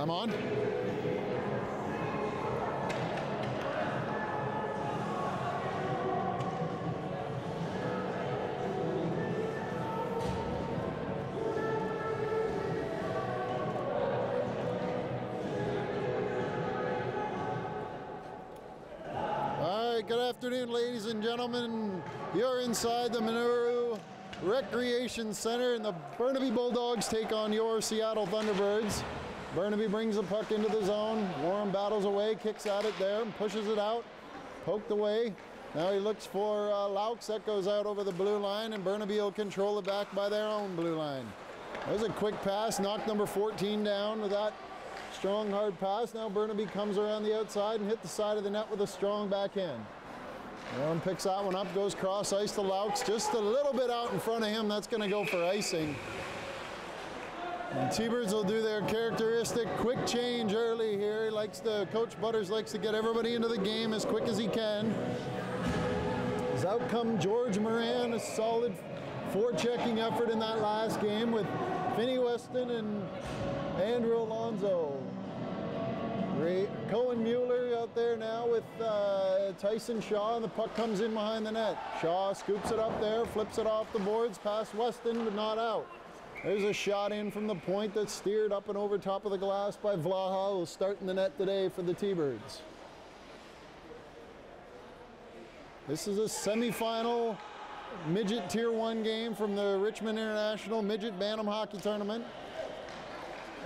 I'm on. Good afternoon, ladies and gentlemen. You're inside the Minoru Recreation Center, and the Burnaby Bulldogs take on your Seattle Thunderbirds. Burnaby brings the puck into the zone. Warren battles away, kicks at it there, and pushes it out. Poked away. Now he looks for Laux. That goes out over the blue line, and Burnaby will control it back by their own blue line. There's a quick pass. Knocked number 14 down with that strong, hard pass. Now Burnaby comes around the outside and hit the side of the net with a strong backhand. Warren picks that one up, goes cross ice to Laux, just a little bit out in front of him. That's going to go for icing. And T-Birds will do their characteristic quick change early here. He likes to, Coach Butters likes to get everybody into the game as quick as he can. As out come George Moran, a solid forechecking effort in that last game with Finney Weston and Andrew Alonso. Cohen Mueller out there now with Tyson Shaw, and the puck comes in behind the net. Shaw scoops it up there, flips it off the boards, past Weston, but not out. There's a shot in from the point that's steered up and over top of the glass by Vlaha, who'll start in the net today for the T-Birds. This is a semifinal midget Tier 1 game from the Richmond International Midget Bantam Hockey Tournament.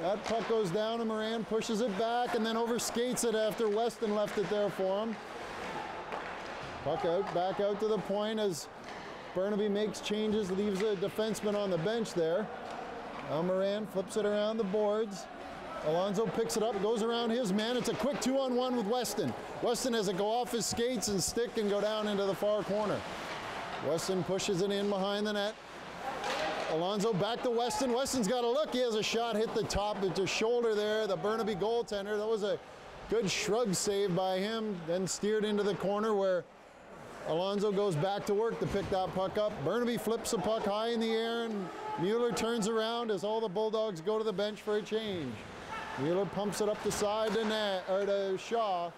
That puck goes down and Moran pushes it back and then overskates it after Weston left it there for him. Puck out, back out to the point as Burnaby makes changes, leaves a defenseman on the bench there. Now Moran flips it around the boards. Alonso picks it up, goes around his man. It's a quick 2-on-1 with Weston. Weston has to go off his skates and stick and go down into the far corner. Weston pushes it in behind the net. Alonso back to Weston. Weston's got a look. He has a shot, hit the top of the shoulder there. The Burnaby goaltender. That was a good shrug save by him. Then steered into the corner where Alonso goes back to work to pick that puck up. Burnaby flips the puck high in the air, and Mueller turns around as all the Bulldogs go to the bench for a change. Mueller pumps it up the side to Shaw.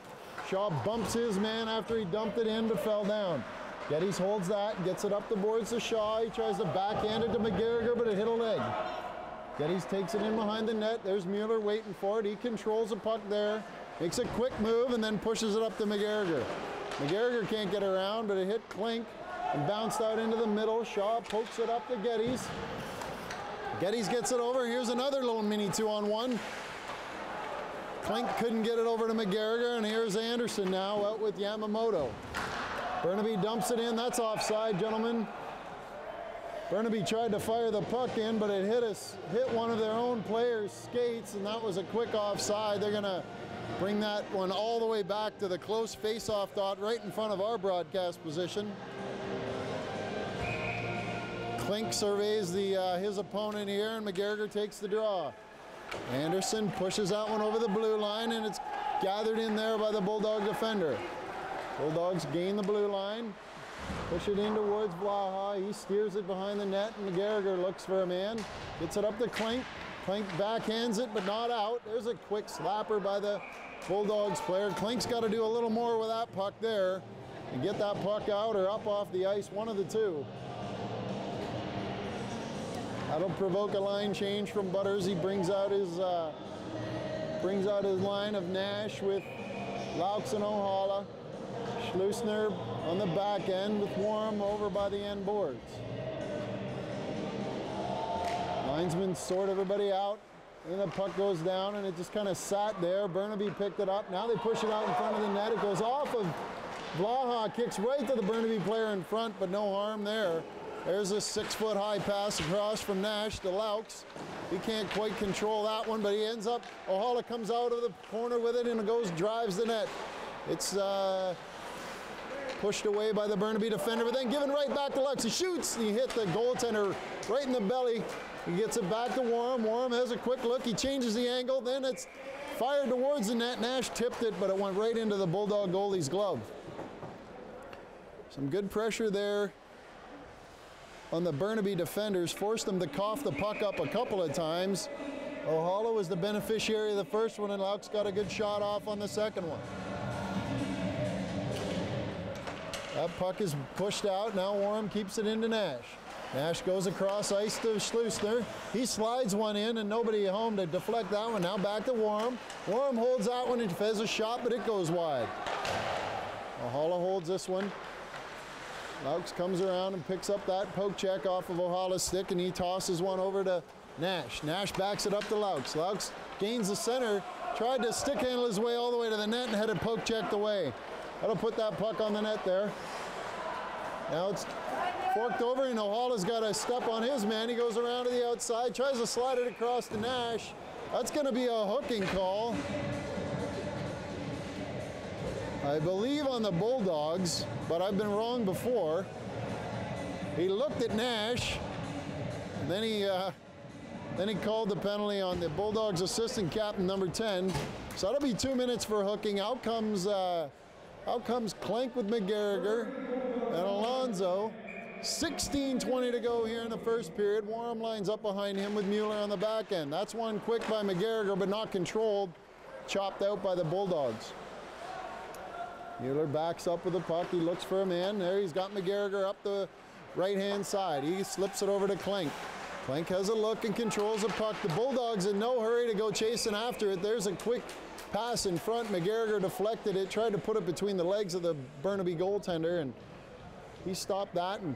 Shaw bumps his man after he dumped it in but fell down. Geddes holds that, gets it up the boards to Shaw. He tries to backhand it to McGarriger, but it hit a leg. Geddes takes it in behind the net. There's Mueller waiting for it. He controls the puck there, makes a quick move, and then pushes it up to McGarriger. McGarriger can't get around, but it hit Klink and bounced out into the middle. Shaw pokes it up to Geddes. Geddes gets it over. Here's another little mini 2-on-1. Klink couldn't get it over to McGarriger, and here's Anderson now out with Yamamoto. Burnaby dumps it in. That's offside, gentlemen. Burnaby tried to fire the puck in, but it hit one of their own players' skates, and that was a quick offside. They're going to bring that one all the way back to the close face-off dot right in front of our broadcast position. Klink surveys his opponent here, and McGarriger takes the draw. Anderson pushes that one over the blue line, and it's gathered in there by the Bulldog defender. Bulldogs gain the blue line, push it in towards Vlaha. He steers it behind the net, and McGarriger looks for a man. Gets it up to Klink. Klink backhands it, but not out. There's a quick slapper by the Bulldogs player. Klink's got to do a little more with that puck there and get that puck out or up off the ice, one of the two. That'll provoke a line change from Butters. He brings out his line of Nash with Laux and Ohala. Schlusner on the back end with Warm over by the end boards. Linesmen sort everybody out, and the puck goes down, and it just kind of sat there. Burnaby picked it up. Now they push it out in front of the net. It goes off of Vlaha, kicks right to the Burnaby player in front, but no harm there. There's a 6-foot high pass across from Nash to Laux. He can't quite control that one, but he ends up, Ohala comes out of the corner with it and it goes, drives the net. It's pushed away by the Burnaby defender, but then given right back to Laux. He shoots, and he hit the goaltender right in the belly. He gets it back to Warm. Warm has a quick look. He changes the angle. Then it's fired towards the net. Nash tipped it, but it went right into the Bulldog goalie's glove. Some good pressure there on the Burnaby defenders. Forced them to cough the puck up a couple of times. O'Hala was the beneficiary of the first one, and Laux got a good shot off on the second one. That puck is pushed out. Now Warham keeps it into Nash. Nash goes across ice to Schleusner. He slides one in, and nobody home to deflect that one. Now back to Warham. Warham holds that one and has a shot, but it goes wide. O'Hala holds this one. Laux comes around and picks up that poke check off of O'Hala's stick, and he tosses one over to Nash. Nash backs it up to Laux. Laux gains the center, tried to stick handle his way all the way to the net and had it poke checked away. That'll put that puck on the net there. Now it's forked over, and O'Hala's got a step on his man. He goes around to the outside, tries to slide it across to Nash. That's going to be a hooking call, I believe, on the Bulldogs, but I've been wrong before. He looked at Nash, and then he called the penalty on the Bulldogs assistant captain, number 10. So that'll be 2 minutes for hooking. Out comes Clank with McGarriger and Alonzo. 16:20 to go here in the first period. Warham lines up behind him with Mueller on the back end. That's one quick by McGarriger, but not controlled. Chopped out by the Bulldogs. Mueller backs up with the puck. He looks for a man. There he's got McGarriger up the right-hand side. He slips it over to Clank. Clank has a look and controls the puck. The Bulldogs in no hurry to go chasing after it. There's a quick pass in front. McGarriger deflected it, tried to put it between the legs of the Burnaby goaltender, and he stopped that and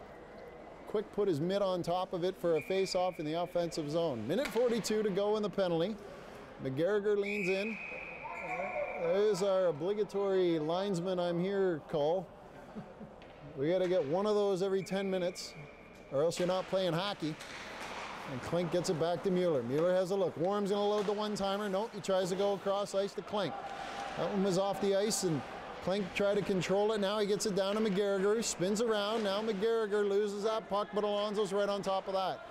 quick put his mitt on top of it for a face-off in the offensive zone. Minute 42 to go in the penalty. McGarriger leans in. There's our obligatory linesman I'm here call. We got to get one of those every 10 minutes, or else you're not playing hockey. And Klink gets it back to Mueller. Mueller has a look. Warham's going to load the one-timer. Nope, he tries to go across ice to Klink. That one was off the ice, and Klink tried to control it. Now he gets it down to McGarriger. He spins around. Now McGarriger loses that puck, but Alonso's right on top of that.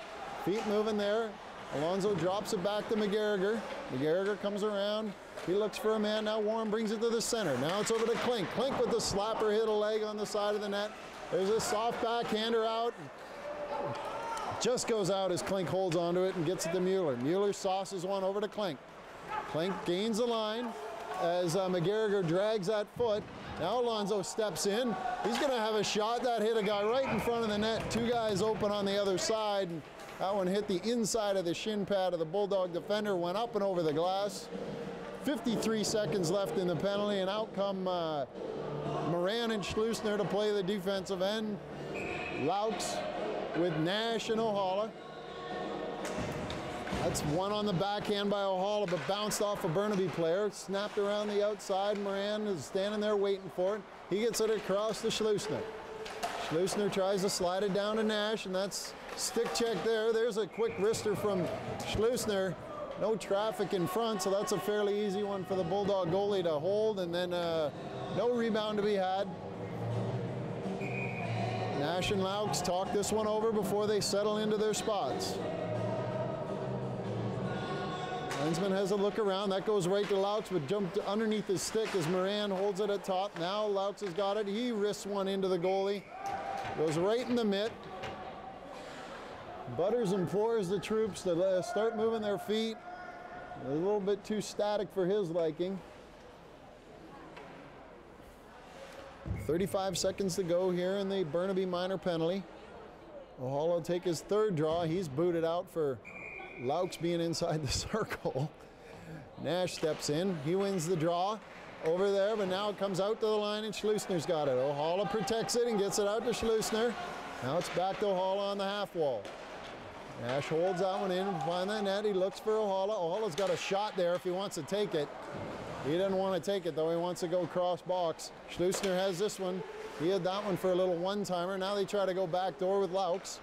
Feet moving there. Alonso drops it back to McGarriger. McGarriger comes around. He looks for a man. Now Warham brings it to the center. Now it's over to Klink. Klink with the slapper hit a leg on the side of the net. There's a soft backhander out. Just goes out as Klink holds onto it and gets it to Mueller. Mueller sauces one over to Klink. Klink gains the line as McGarriger drags that foot. Now Alonso steps in. He's going to have a shot. That hit a guy right in front of the net. Two guys open on the other side. And that one hit the inside of the shin pad of the Bulldog defender, went up and over the glass. 53 seconds left in the penalty, and out come Moran and Schleusner to play the defensive end. Laux with Nash and O'Hala. That's one on the backhand by O'Hala, but bounced off a Burnaby player. Snapped around the outside. Moran is standing there waiting for it. He gets it across to Schleusner. Schleusner tries to slide it down to Nash, and that's stick check there. There's a quick wrister from Schleusner. No traffic in front, so that's a fairly easy one for the Bulldog goalie to hold, and then no rebound to be had. Nash and Laux talk this one over before they settle into their spots. Linesman has a look around. That goes right to Laux, but jumped underneath his stick as Moran holds it at top. Now Laux has got it. He wrists one into the goalie. Goes right in the mitt. Butters implores the troops to start moving their feet. A little bit too static for his liking. 35 seconds to go here in the Burnaby minor penalty. O'Hala will take his third draw. He's booted out for Laux being inside the circle. Nash steps in. He wins the draw over there, but now it comes out to the line, and Schleusner's got it. O'Hala protects it and gets it out to Schleusner. Now it's back to O'Hala on the half wall. Nash holds that one in behind the net. He looks for O'Hala. O'Hala's got a shot there if he wants to take it. He doesn't want to take it, though. He wants to go cross box. Schleusner has this one. He had that one for a little one-timer. Now they try to go back door with Laux.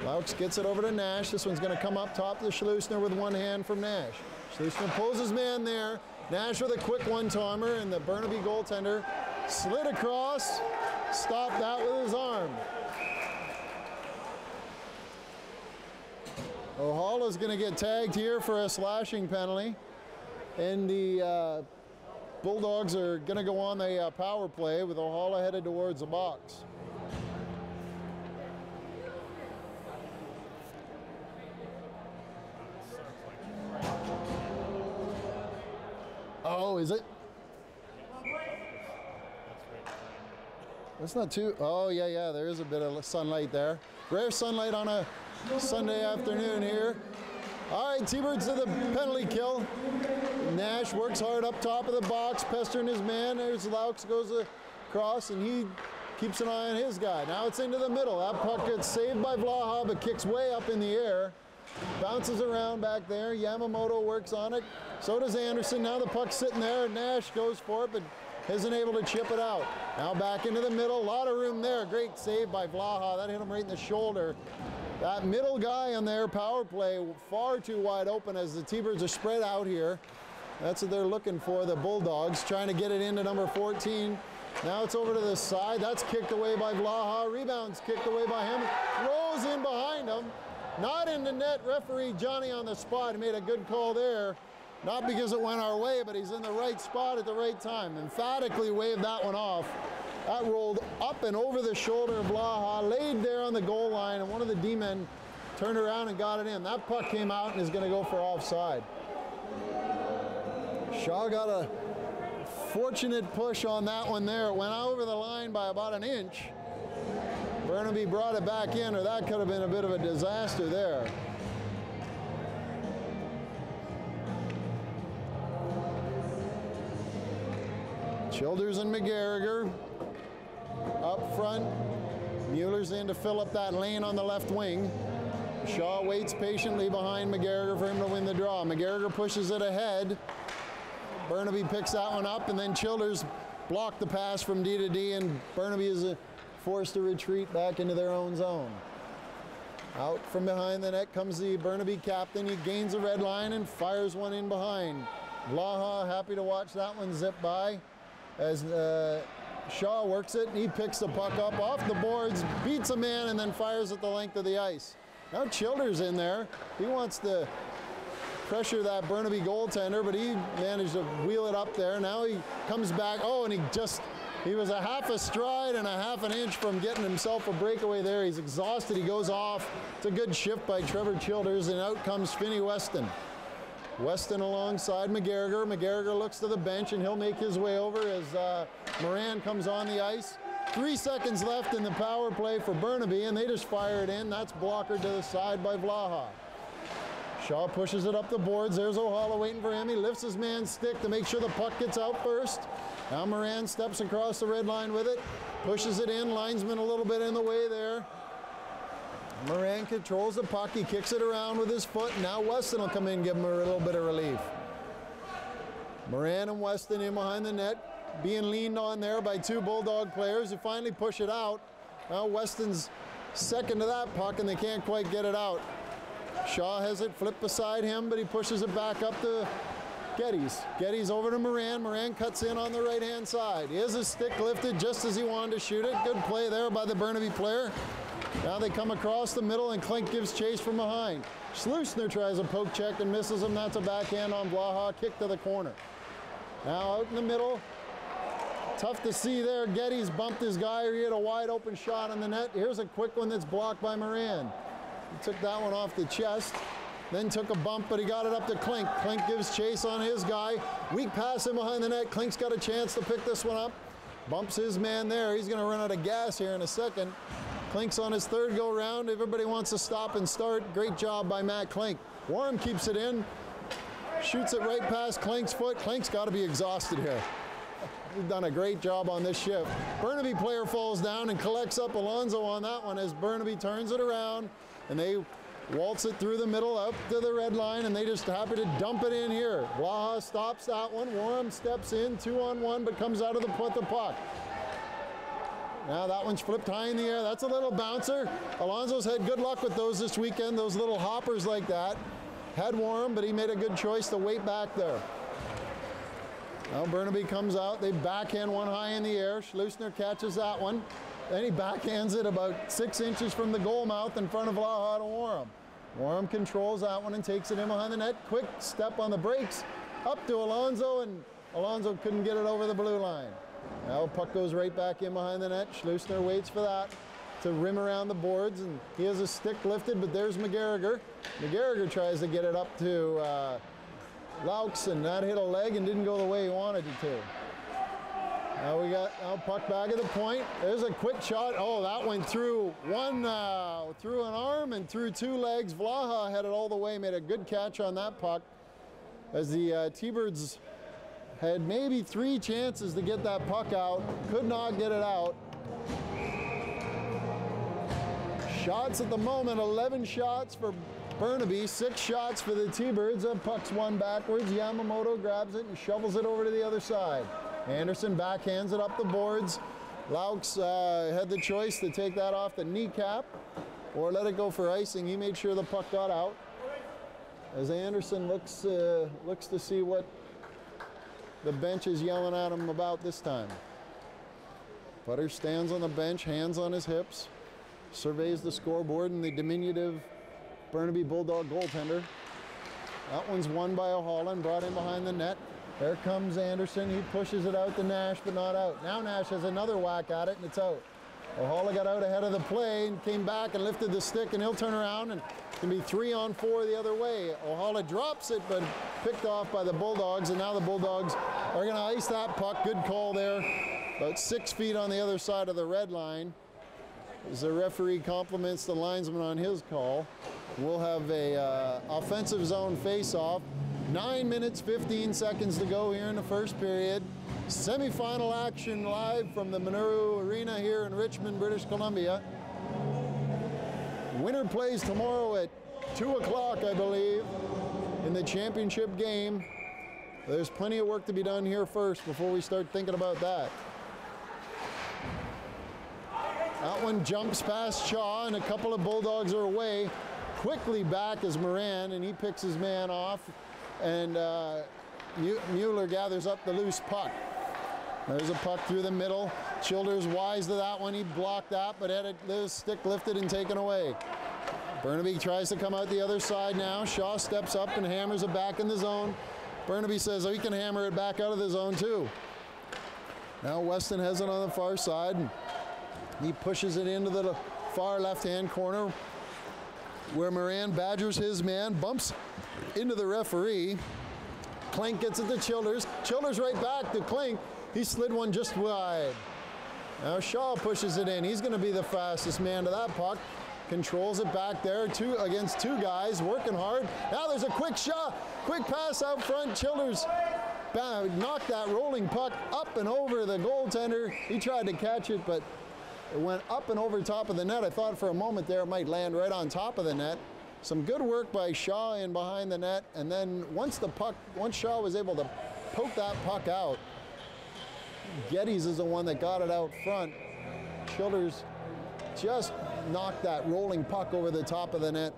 Laux gets it over to Nash. This one's going to come up top to Schleusner with one hand from Nash. Schleusner pulls his man there. Nash with a quick one-timer, and the Burnaby goaltender slid across, stopped that with his arm. O'Hala's going to get tagged here for a slashing penalty, and the Bulldogs are going to go on the power play with O'Hala headed towards the box. Oh, is it? That's not too, oh yeah, there is a bit of sunlight there. Rare sunlight on a Sunday afternoon here. All right, T-Birds to the penalty kill. Nash works hard up top of the box, pestering his man. There's Laux goes across, and he keeps an eye on his guy. Now it's into the middle. That puck gets saved by Vlaha, but kicks way up in the air. Bounces around back there. Yamamoto works on it. So does Anderson. Now the puck's sitting there. Nash goes for it, but isn't able to chip it out. Now back into the middle. A lot of room there. Great save by Vlaha. That hit him right in the shoulder. That middle guy on their power play far too wide open as the T-Birds are spread out here. That's what they're looking for, the Bulldogs, trying to get it into number 14. Now it's over to the side. That's kicked away by Vlaha. Rebound's kicked away by him. Throws in behind him. Not in the net. Referee Johnny on the spot made a good call there. Not because it went our way, but he's in the right spot at the right time. Emphatically waved that one off. That rolled up and over the shoulder of Vlaha, laid there on the goal line, and one of the D-men turned around and got it in. That puck came out and is going to go for offside. Shaw got a fortunate push on that one there. It went over the line by about an inch. Burnaby brought it back in, or that could have been a bit of a disaster there. Childers and McGarriger up front. Mueller's in to fill up that lane on the left wing. Shaw waits patiently behind McGarriger for him to win the draw. McGarriger pushes it ahead. Burnaby picks that one up, and then Childers blocked the pass from D to D, and Burnaby is forced to retreat back into their own zone. Out from behind the net comes the Burnaby captain. He gains the red line and fires one in behind. Vlaha happy to watch that one zip by as Shaw works it, and he picks the puck up off the boards, beats a man, and then fires at the length of the ice. Now Childers in there. He wants to pressure that Burnaby goaltender, but he managed to wheel it up there. Now he comes back. Oh, and he was a half a stride and a half an inch from getting himself a breakaway there. He's exhausted. He goes off. It's a good shift by Trevor Childers, and out comes Finney Weston. Weston alongside McGarriger. McGarriger looks to the bench, and he'll make his way over as Moran comes on the ice. 3 seconds left in the power play for Burnaby, and they just fire it in. That's blockered to the side by Vlaha. Shaw pushes it up the boards. There's O'Hala waiting for him. He lifts his man's stick to make sure the puck gets out first. Now Moran steps across the red line with it, pushes it in. Linesman a little bit in the way there. Moran controls the puck. He kicks it around with his foot. Now Weston will come in and give him a little bit of relief. Moran and Weston in behind the net, being leaned on there by two Bulldog players who finally push it out. Now Weston's second to that puck, and they can't quite get it out. Shaw has it flipped beside him, but he pushes it back up to Geddes. Geddes over to Moran. Moran cuts in on the right-hand side. He has his stick lifted just as he wanted to shoot it. Good play there by the Burnaby player. Now they come across the middle, and Klink gives chase from behind. Schleusner tries a poke check and misses him. That's a backhand on Vlaha. Kick to the corner. Now out in the middle. Tough to see there. Geddes bumped his guy. He had a wide open shot on the net. Here's a quick one that's blocked by Moran. He took that one off the chest, then took a bump, but he got it up to Klink. Klink gives chase on his guy. Weak pass in behind the net. Klink's got a chance to pick this one up. Bumps his man there. He's going to run out of gas here in a second. Klink's on his third go-round. Everybody wants to stop and start. Great job by Matt Klink. Warren keeps it in. Shoots it right past Klink's foot. Klink's got to be exhausted here. He's done a great job on this shift. Burnaby player falls down and collects up Alonso on that one as Burnaby turns it around, and they waltz it through the middle up to the red line, and they just happy to dump it in here. Vlaha stops that one. Warren steps in 2-on-1, but comes out of the puck. Now that one's flipped high in the air. That's a little bouncer. Alonso's had good luck with those this weekend, those little hoppers like that. Had Warren, but he made a good choice to wait back there. Now Burnaby comes out. They backhand one high in the air. Schleusner catches that one. Then he backhands it about 6 inches from the goal mouth in front of Vlaha to Warren. Warren controls that one and takes it in behind the net. Quick step on the brakes. Up to Alonso, and Alonso couldn't get it over the blue line. Now puck goes right back in behind the net. Schleusner waits for that to rim around the boards, and he has a stick lifted, but there's McGarriger. McGarriger tries to get it up to Laux, and that hit a leg and didn't go the way he wanted it to. Now we got puck back at the point. There's a quick shot. Oh, that went through through an arm and through two legs. Vlaha had it all the way, made a good catch on that puck. As the T-Birds had maybe 3 chances to get that puck out, could not get it out. Shots at the moment, 11 shots for Burnaby, 6 shots for the T-Birds. That puck's one backwards. Yamamoto grabs it and shovels it over to the other side. Anderson backhands it up the boards. Laux had the choice to take that off the kneecap or let it go for icing. He made sure the puck got out. As Anderson looks to see what the bench is yelling at him about this time. Putter stands on the bench, hands on his hips, surveys the scoreboard and the diminutive Burnaby Bulldog goaltender. That one's won by O'Halloran, brought in behind the net. There comes Anderson. He pushes it out to Nash, but not out. Now Nash has another whack at it, and it's out. O'Halloran got out ahead of the play and came back and lifted the stick, and he'll turn around and can be 3-on-4 the other way. O'Halloran drops it, but picked off by the Bulldogs, and now the Bulldogs are going to ice that puck. Good call there. About 6 feet on the other side of the red line. As the referee compliments the linesman on his call, we'll have a offensive zone face-off. 9 minutes, 15 seconds to go here in the first period. Semi-final action live from the Minoru Arena here in Richmond, British Columbia. Winner plays tomorrow at 2 o'clock, I believe, in the championship game. There's plenty of work to be done here first before we start thinking about that. That one jumps past Shaw, and a couple of Bulldogs are away. Quickly back is Moran, and he picks his man off. And Mueller gathers up the loose puck. There's a puck through the middle. Childers wise to that one. He blocked that, but had the stick lifted and taken away. Burnaby tries to come out the other side now. Shaw steps up and hammers it back in the zone. Burnaby says, oh, he can hammer it back out of the zone too. Now Weston has it on the far side. And he pushes it into the far left-hand corner where Moran badgers his man, bumps into the referee. Klink gets it to Childers. Childers right back to Klink. He slid one just wide. Now Shaw pushes it in. He's going to be the fastest man to that puck. Controls it back there, against 2 guys, working hard. Now there's a quick shot, quick pass out front. Childers knocked that rolling puck up and over the goaltender. He tried to catch it, but it went up and over top of the net. I thought for a moment there it might land right on top of the net. Some good work by Shaw in behind the net, and then once Shaw was able to poke that puck out, Geddes is the one that got it out front. Childers just knocked that rolling puck over the top of the net.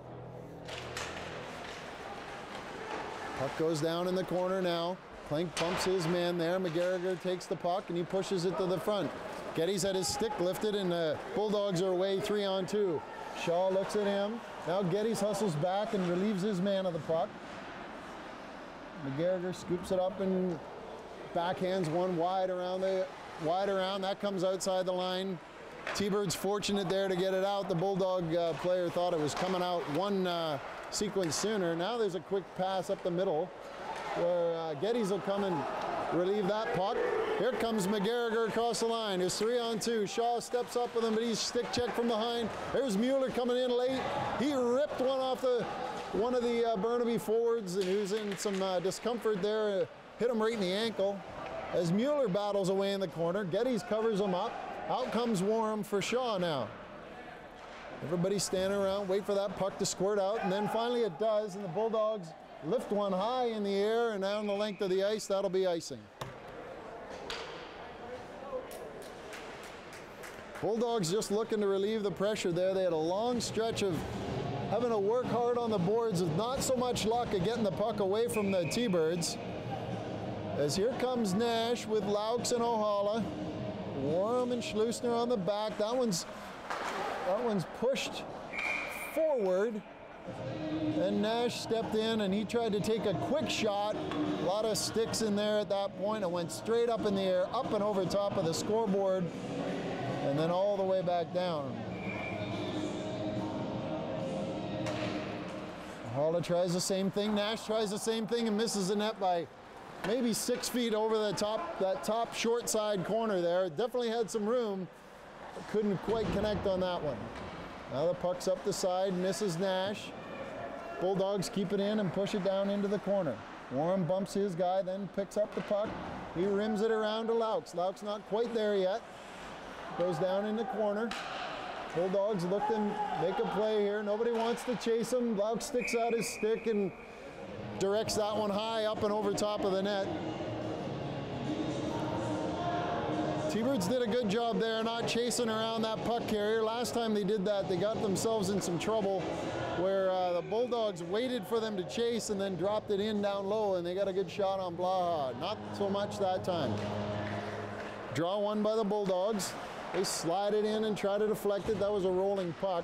Puck goes down in the corner now. Klink bumps his man there. McGarriger takes the puck and he pushes it to the front. Geddes had his stick lifted and the Bulldogs are away 3-on-2. Shaw looks at him. Now Geddes hustles back and relieves his man of the puck. McGarriger scoops it up and backhands one wide around. That comes outside the line. T-Birds fortunate there to get it out. The Bulldog player thought it was coming out one sequence sooner. Now there's a quick pass up the middle where Geddes will come and relieve that puck. Here comes McGarriger across the line. There's 3-on-2. Shaw steps up with him, but he's stick checked from behind. There's Mueller coming in late. He ripped one off one of the Burnaby forwards, and who's in some discomfort there. Hit him right in the ankle. As Mueller battles away in the corner, Geddes covers him up. Out comes Warham for Shaw now. Everybody's standing around, wait for that puck to squirt out, and then finally it does, and the Bulldogs lift one high in the air and down the length of the ice. That'll be icing. Bulldogs just looking to relieve the pressure there. They had a long stretch of having to work hard on the boards with not so much luck at getting the puck away from the T-Birds. As here comes Nash with Laux and O'Halloran. Warham and Schlusner on the back. That one's pushed forward. And Nash stepped in and he tried to take a quick shot. A lot of sticks in there at that point. It went straight up in the air, up and over top of the scoreboard, and then all the way back down. Holla tries the same thing. Nash tries the same thing and misses the net by maybe 6 feet over the top, that top short side corner there. Definitely had some room, but couldn't quite connect on that one. Now the puck's up the side, misses Nash. Bulldogs keep it in and push it down into the corner. Warren bumps his guy, then picks up the puck. He rims it around to Laux. Laux not quite there yet. Goes down in the corner. Bulldogs look to make a play here. Nobody wants to chase him. Laux sticks out his stick and directs that one high up and over top of the net. T-Birds did a good job there not chasing around that puck carrier. Last time they did that, they got themselves in some trouble where the Bulldogs waited for them to chase and then dropped it in down low, and they got a good shot on Blaha. Not so much that time. Draw one by the Bulldogs. They slide it in and try to deflect it. That was a rolling puck.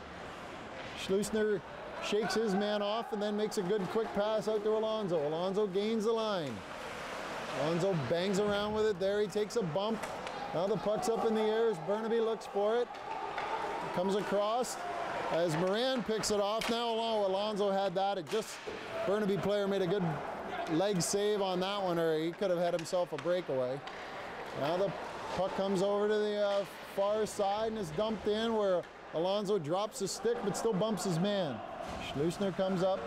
Schleusner shakes his man off and then makes a good quick pass out to Alonso. Alonso gains the line. Alonso bangs around with it there. He takes a bump. Now the puck's up in the air as Burnaby looks for it. Comes across as Moran picks it off. Now Alonso had that. Burnaby player made a good leg save on that one, or he could have had himself a breakaway. Now the puck comes over to the far side and is dumped in where Alonso drops his stick but still bumps his man. Schleusner comes up.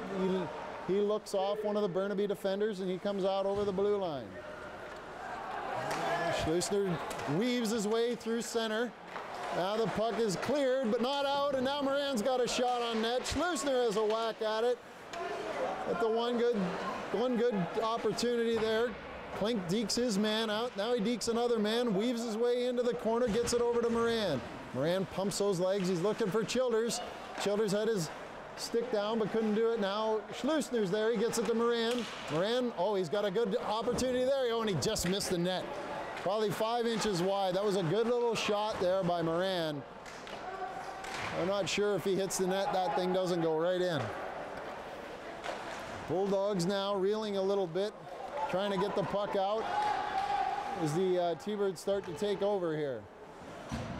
He looks off one of the Burnaby defenders and he comes out over the blue line. Schleusner weaves his way through center. Now the puck is cleared but not out, and now Moran's got a shot on net. Schleusner has a whack at it. At the one good opportunity there. Klink dekes his man out. Now he dekes another man, weaves his way into the corner, gets it over to Moran. Moran pumps those legs. He's looking for Childers. Childers had his stick down but couldn't do it. Now Schleusner's there. He gets it to Moran. Moran, oh, he's got a good opportunity there. Oh, and he just missed the net. Probably 5 inches wide. That was a good little shot there by Moran. I'm not sure if he hits the net, that thing doesn't go right in. Bulldogs now reeling a little bit, trying to get the puck out as the T-Birds start to take over here.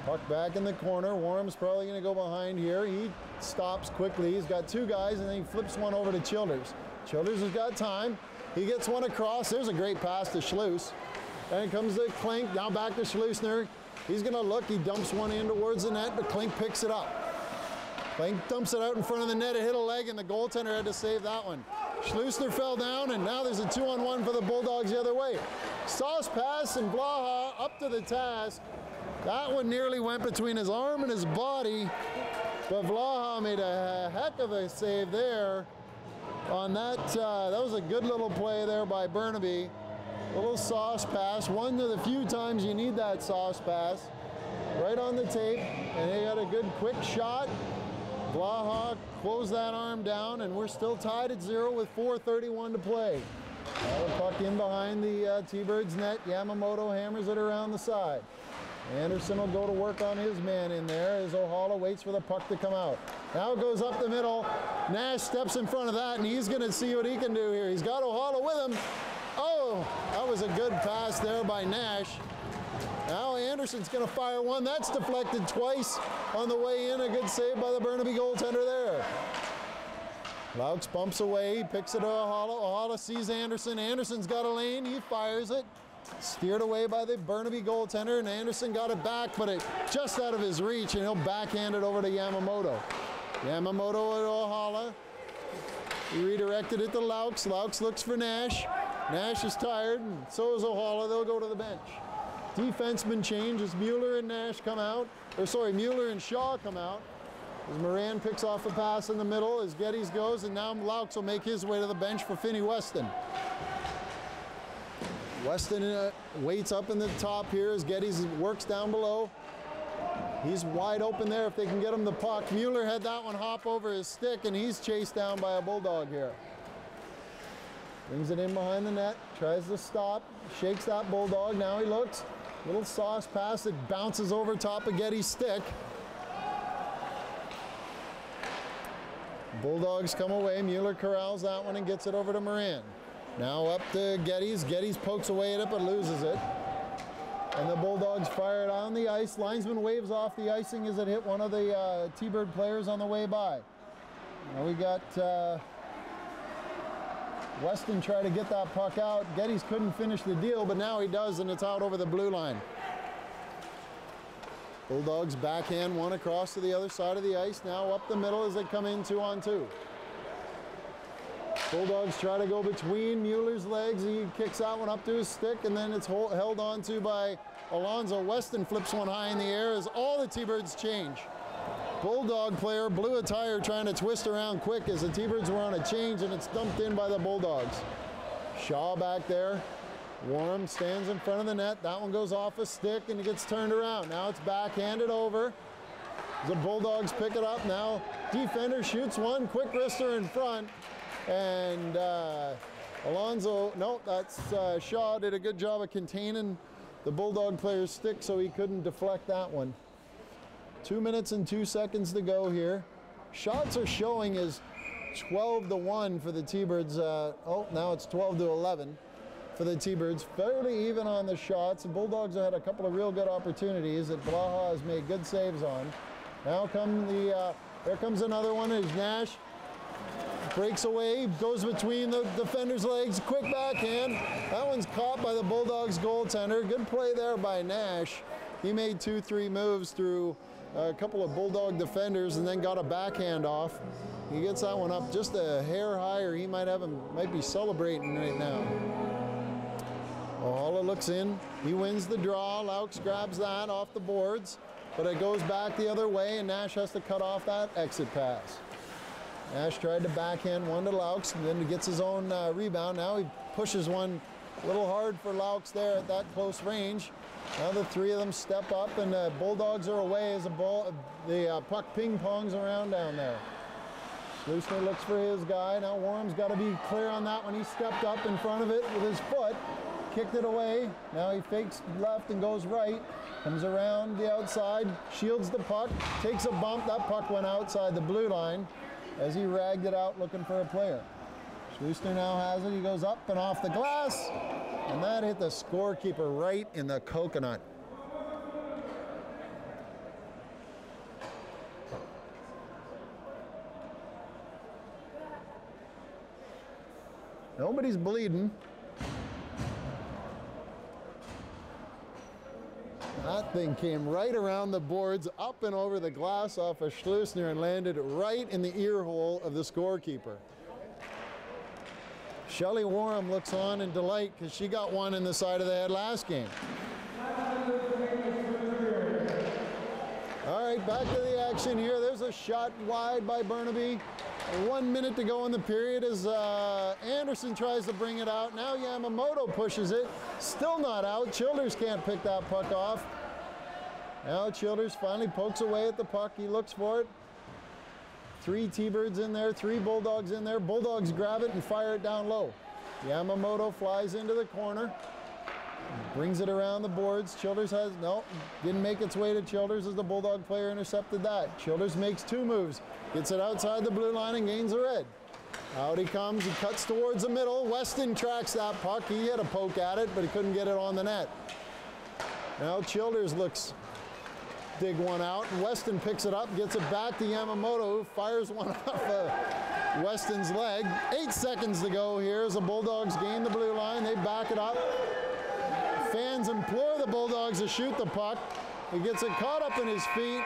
Puck back in the corner. Warham's probably going to go behind here. He stops quickly. He's got two guys, and then he flips one over to Childers. Childers has got time. He gets one across. There's a great pass to Schleus. And it comes to Klink. Now back to Schleusner. He's going to look. He dumps one in towards the net, but Klink picks it up. Klink dumps it out in front of the net. It hit a leg, and the goaltender had to save that one. Schleusner fell down, and now there's a 2-on-1 for the Bulldogs the other way. Sauce pass, and Blaha up to the task. That one nearly went between his arm and his body, but Blaha made a heck of a save there on that. That was a good little play there by Burnaby. A little sauce pass, one of the few times you need that sauce pass. Right on the tape, and he got a good quick shot. Blaha closed that arm down, and we're still tied at 0 with 4:31 to play. Now the puck in behind the T-Birds net. Yamamoto hammers it around the side. Anderson will go to work on his man in there as O'Hala waits for the puck to come out. Now it goes up the middle. Nash steps in front of that, and he's going to see what he can do here. He's got O'Hala with him. Oh, that was a good pass there by Nash. Now Anderson's going to fire one. That's deflected twice on the way in. A good save by the Burnaby goaltender there. Laux bumps away. He picks it to O'Hala. O'Hala sees Anderson. Anderson's got a lane. He fires it. Steered away by the Burnaby goaltender, and Anderson got it back, but it just out of his reach, and he'll backhand it over to Yamamoto. Yamamoto at O'Hala. He redirected it to Laux. Laux looks for Nash. Nash is tired, and so is O'Hala. They'll go to the bench. Defenseman change as Mueller and Nash come out. Mueller and Shaw come out. As Moran picks off a pass in the middle, as Geddes goes, and now Laux will make his way to the bench for Finney Weston. Weston waits up in the top here as Geddes works down below. He's wide open there if they can get him the puck. Mueller had that one hop over his stick, and he's chased down by a Bulldog here. Brings it in behind the net, tries to stop, shakes that Bulldog. Now he looks. Little sauce pass that bounces over top of Geddes' stick. Bulldogs come away. Mueller corrals that one and gets it over to Moran. Now up to Geddes. Geddes pokes away at it but loses it. And the Bulldogs fire it on the ice. Linesman waves off the icing as it hit one of the T-Bird players on the way by. Now we got Weston tried to get that puck out. Geddes couldn't finish the deal, but now he does, and it's out over the blue line. Bulldogs backhand one across to the other side of the ice. Now up the middle as they come in 2-on-2. Bulldogs try to go between Mueller's legs. He kicks that one up to his stick, and then it's held on to by Alonzo. Weston flips one high in the air as all the T-Birds change. Bulldog player blew a tire trying to twist around quick as the T-Birds were on a change, and it's dumped in by the Bulldogs. Shaw back there. Warren stands in front of the net. That one goes off a stick and it gets turned around. Now it's backhanded over. The Bulldogs pick it up. Now defender shoots one, quick wrister in front. And Alonzo, no, that's Shaw did a good job of containing the Bulldog player's stick so he couldn't deflect that one. 2 minutes and 2 seconds to go here. Shots are showing as 12-1 for the T-Birds. Oh, now it's 12-11. For the T-Birds, fairly even on the shots. The Bulldogs have had a couple of real good opportunities that Blaha has made good saves on. Now there comes another one as Nash breaks away, goes between the defender's legs, quick backhand. That one's caught by the Bulldogs goaltender. Good play there by Nash. He made 2-3 moves through a couple of Bulldog defenders and then got a backhand off. He gets that one up just a hair higher. He might be celebrating right now. Ohala looks in, he wins the draw. Laux grabs that off the boards, but it goes back the other way, and Nash has to cut off that exit pass. Nash tried to backhand one to Laux, and then he gets his own rebound. Now he pushes one a little hard for Laux there at that close range. Now the three of them step up, and the Bulldogs are away as the puck ping-pongs around down there. Schleusner looks for his guy. Now Warham's got to be clear on that one. He stepped up in front of it with his foot. Kicked it away. Now he fakes left and goes right. Comes around the outside, shields the puck, takes a bump. That puck went outside the blue line as he ragged it out looking for a player. Schleusner now has it. He goes up and off the glass, and that hit the scorekeeper right in the coconut. Nobody's bleeding. That thing came right around the boards, up and over the glass off of Schleusner and landed right in the ear hole of the scorekeeper. Shelley Warham looks on in delight because she got one in the side of the head last game. All right, back to the action here. There's a shot wide by Burnaby. 1 minute to go in the period as Anderson tries to bring it out. Now Yamamoto pushes it. Still not out. Childers can't pick that puck off. Now Childers finally pokes away at the puck. He looks for it. 3 T-Birds in there, 3 Bulldogs in there. Bulldogs grab it and fire it down low. Yamamoto flies into the corner. Brings it around the boards. Childers didn't make its way to Childers as the Bulldog player intercepted that. Childers makes 2 moves. Gets it outside the blue line and gains a red. Out he comes, he cuts towards the middle. Weston tracks that puck. He had a poke at it, but he couldn't get it on the net. Now Childers dig one out, and Weston picks it up, gets it back to Yamamoto, who fires one off Weston's leg. 8 seconds to go here as the Bulldogs gain the blue line. They back it up. Fans implore the Bulldogs to shoot the puck. He gets it caught up in his feet,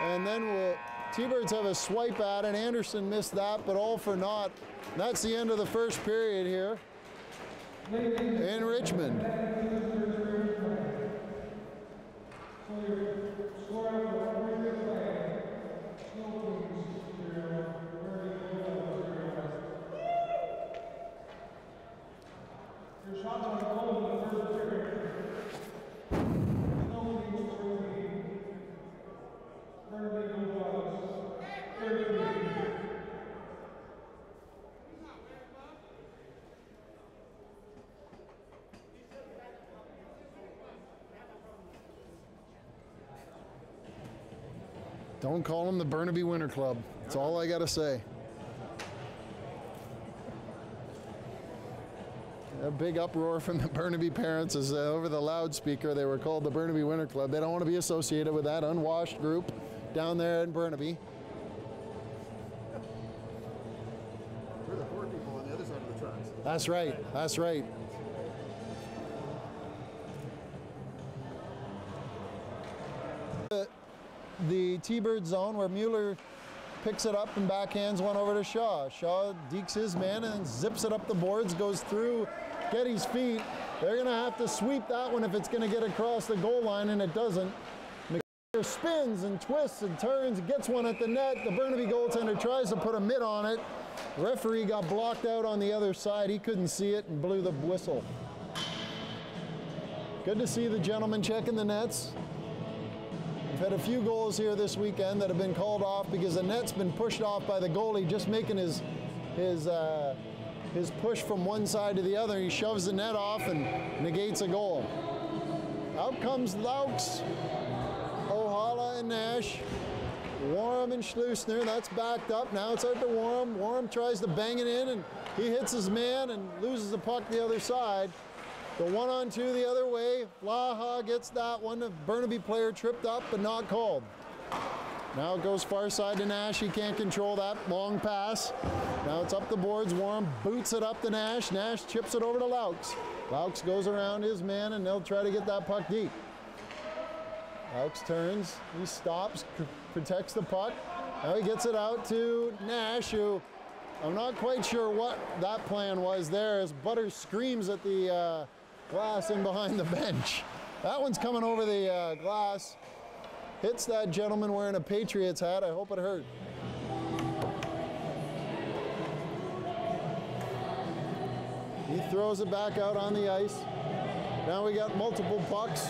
and then T-Birds have a swipe at it. Anderson missed that, but all for naught. And that's the end of the first period here in Richmond. Don't call them the Burnaby Winter Club. That's all I got to say. A big uproar from the Burnaby parents as over the loudspeaker they were called the Burnaby Winter Club. They don't want to be associated with that unwashed group down there in Burnaby. We're the poor people on the other side of the tracks. That's right. That's right. The T-bird zone where Mueller picks it up and backhands one over to Shaw. Shaw dekes his man and zips it up the boards, goes through Getty's feet. They're going to have to sweep that one if it's going to get across the goal line, and it doesn't. McGregor spins and twists and turns, gets one at the net. The Burnaby goaltender tries to put a mitt on it. The referee got blocked out on the other side. He couldn't see it and blew the whistle. Good to see the gentleman checking the nets. We've had a few goals here this weekend that have been called off because the net's been pushed off by the goalie, just making his push from one side to the other. He shoves the net off and negates a goal. Out comes Laux, Ohala and Nash, Warham and Schleusner. That's backed up. Now it's out to Warham. Warham tries to bang it in, and he hits his man and loses the puck the other side. The 1-on-2 the other way. Blaha gets that one. The Burnaby player tripped up but not called. Now it goes far side to Nash. He can't control that long pass. Now it's up the boards. Warham boots it up to Nash. Nash chips it over to Laux. Laux goes around his man and they'll try to get that puck deep. Laux turns. He stops, protects the puck. Now he gets it out to Nash, who I'm not quite sure what that plan was there as Butters screams at the glass in behind the bench. That one's coming over the glass. Hits that gentleman wearing a Patriots hat. I hope it hurt. He throws it back out on the ice. Now we got multiple pucks.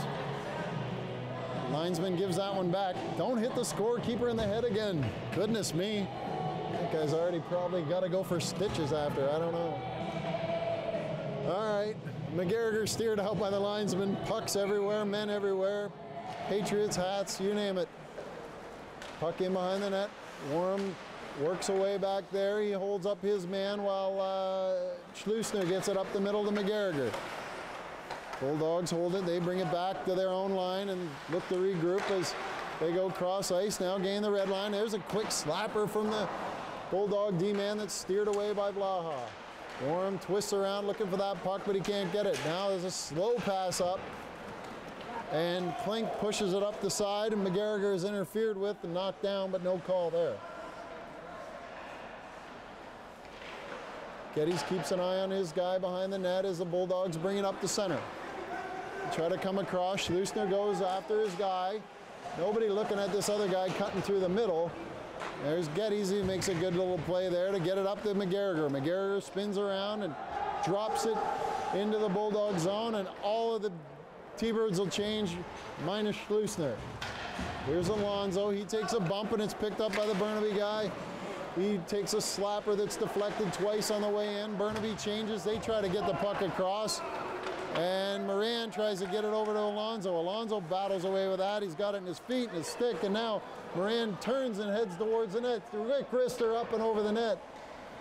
Linesman gives that one back. Don't hit the scorekeeper in the head again. Goodness me. That guy's already probably got to go for stitches after. I don't know. All right. McGarriger steered out by the linesman. Pucks everywhere, men everywhere. Patriots hats, you name it. Puck in behind the net. Warham works away back there. He holds up his man while Schleusner gets it up the middle to McGarriger. Bulldogs hold it. They bring it back to their own line and look to regroup as they go cross ice. Now gain the red line. There's a quick slapper from the Bulldog D-man that's steered away by Blaha. Warham twists around looking for that puck, but he can't get it. Now there's a slow pass up. And Klink pushes it up the side, and McGarriger is interfered with and knocked down, but no call there. Geddes keeps an eye on his guy behind the net as the Bulldogs bring it up the center. Try to come across. Schleusner goes after his guy. Nobody looking at this other guy cutting through the middle. There's Geddes. He makes a good little play there to get it up to McGarriger. McGarriger spins around and drops it into the Bulldog zone, and all of the T-Birds will change minus Schleusner. Here's Alonso. He takes a bump and it's picked up by the Burnaby guy. He takes a slapper that's deflected twice on the way in. Burnaby changes. They try to get the puck across. And Moran tries to get it over to Alonso. Alonso battles away with that. He's got it in his feet and his stick. And now Moran turns and heads towards the net. Rick Rister up and over the net.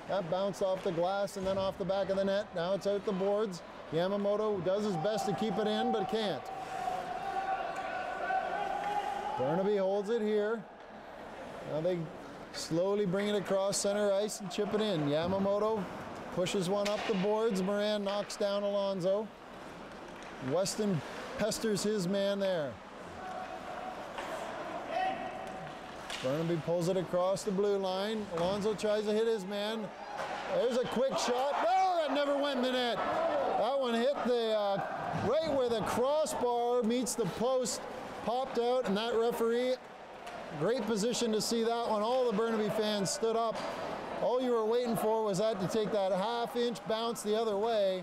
That bounced off the glass and then off the back of the net. Now it's out the boards. Yamamoto does his best to keep it in, but can't. Burnaby holds it here. Now they slowly bring it across center ice and chip it in. Yamamoto pushes one up the boards. Moran knocks down Alonso. Weston pesters his man there. Burnaby pulls it across the blue line. Alonso tries to hit his man. There's a quick shot. No, that never went in the net. That one hit the right where the crossbar meets the post, popped out, and that referee, great position to see that one. All the Burnaby fans stood up. All you were waiting for was that to take that half-inch bounce the other way.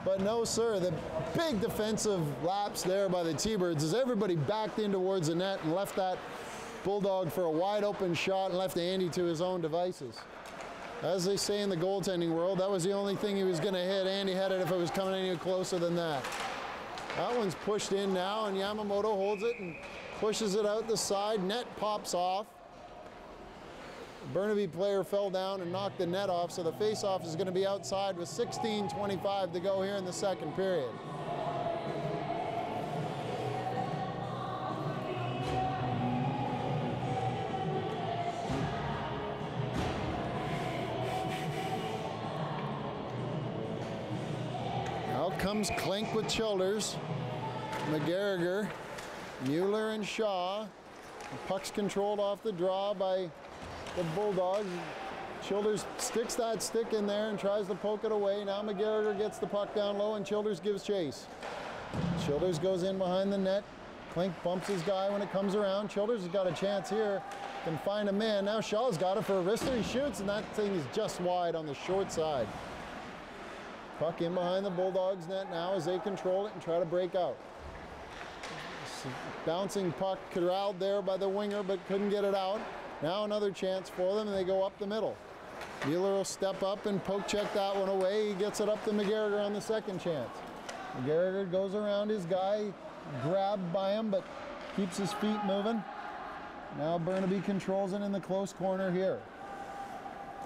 But no, sir, the big defensive lapse there by the T-Birds as everybody backed in towards the net and left that Bulldog for a wide open shot and left Andy to his own devices. As they say in the goaltending world, that was the only thing he was going to hit. Andy had it if it was coming any closer than that. That one's pushed in now, and Yamamoto holds it and pushes it out the side. Net pops off. The Burnaby player fell down and knocked the net off, so the face-off is going to be outside with 16:25 to go here in the second period. comes Klink with Childers, McGarriger, Mueller, and Shaw. The puck's controlled off the draw by the Bulldogs. Childers sticks that stick in there and tries to poke it away. Now McGarriger gets the puck down low and Childers gives chase. Childers goes in behind the net. Klink bumps his guy when it comes around. Childers has got a chance here. Can find a man. Now Shaw's got it for a wrister. He shoots and that thing is just wide on the short side. Puck in behind the Bulldogs net now as they control it and try to break out. Bouncing puck corralled there by the winger but couldn't get it out. Now another chance for them and they go up the middle. Mueller will step up and poke check that one away. He gets it up to McGarriger on the second chance. McGarriger goes around his guy, grabbed by him but keeps his feet moving. Now Burnaby controls it in the close corner here.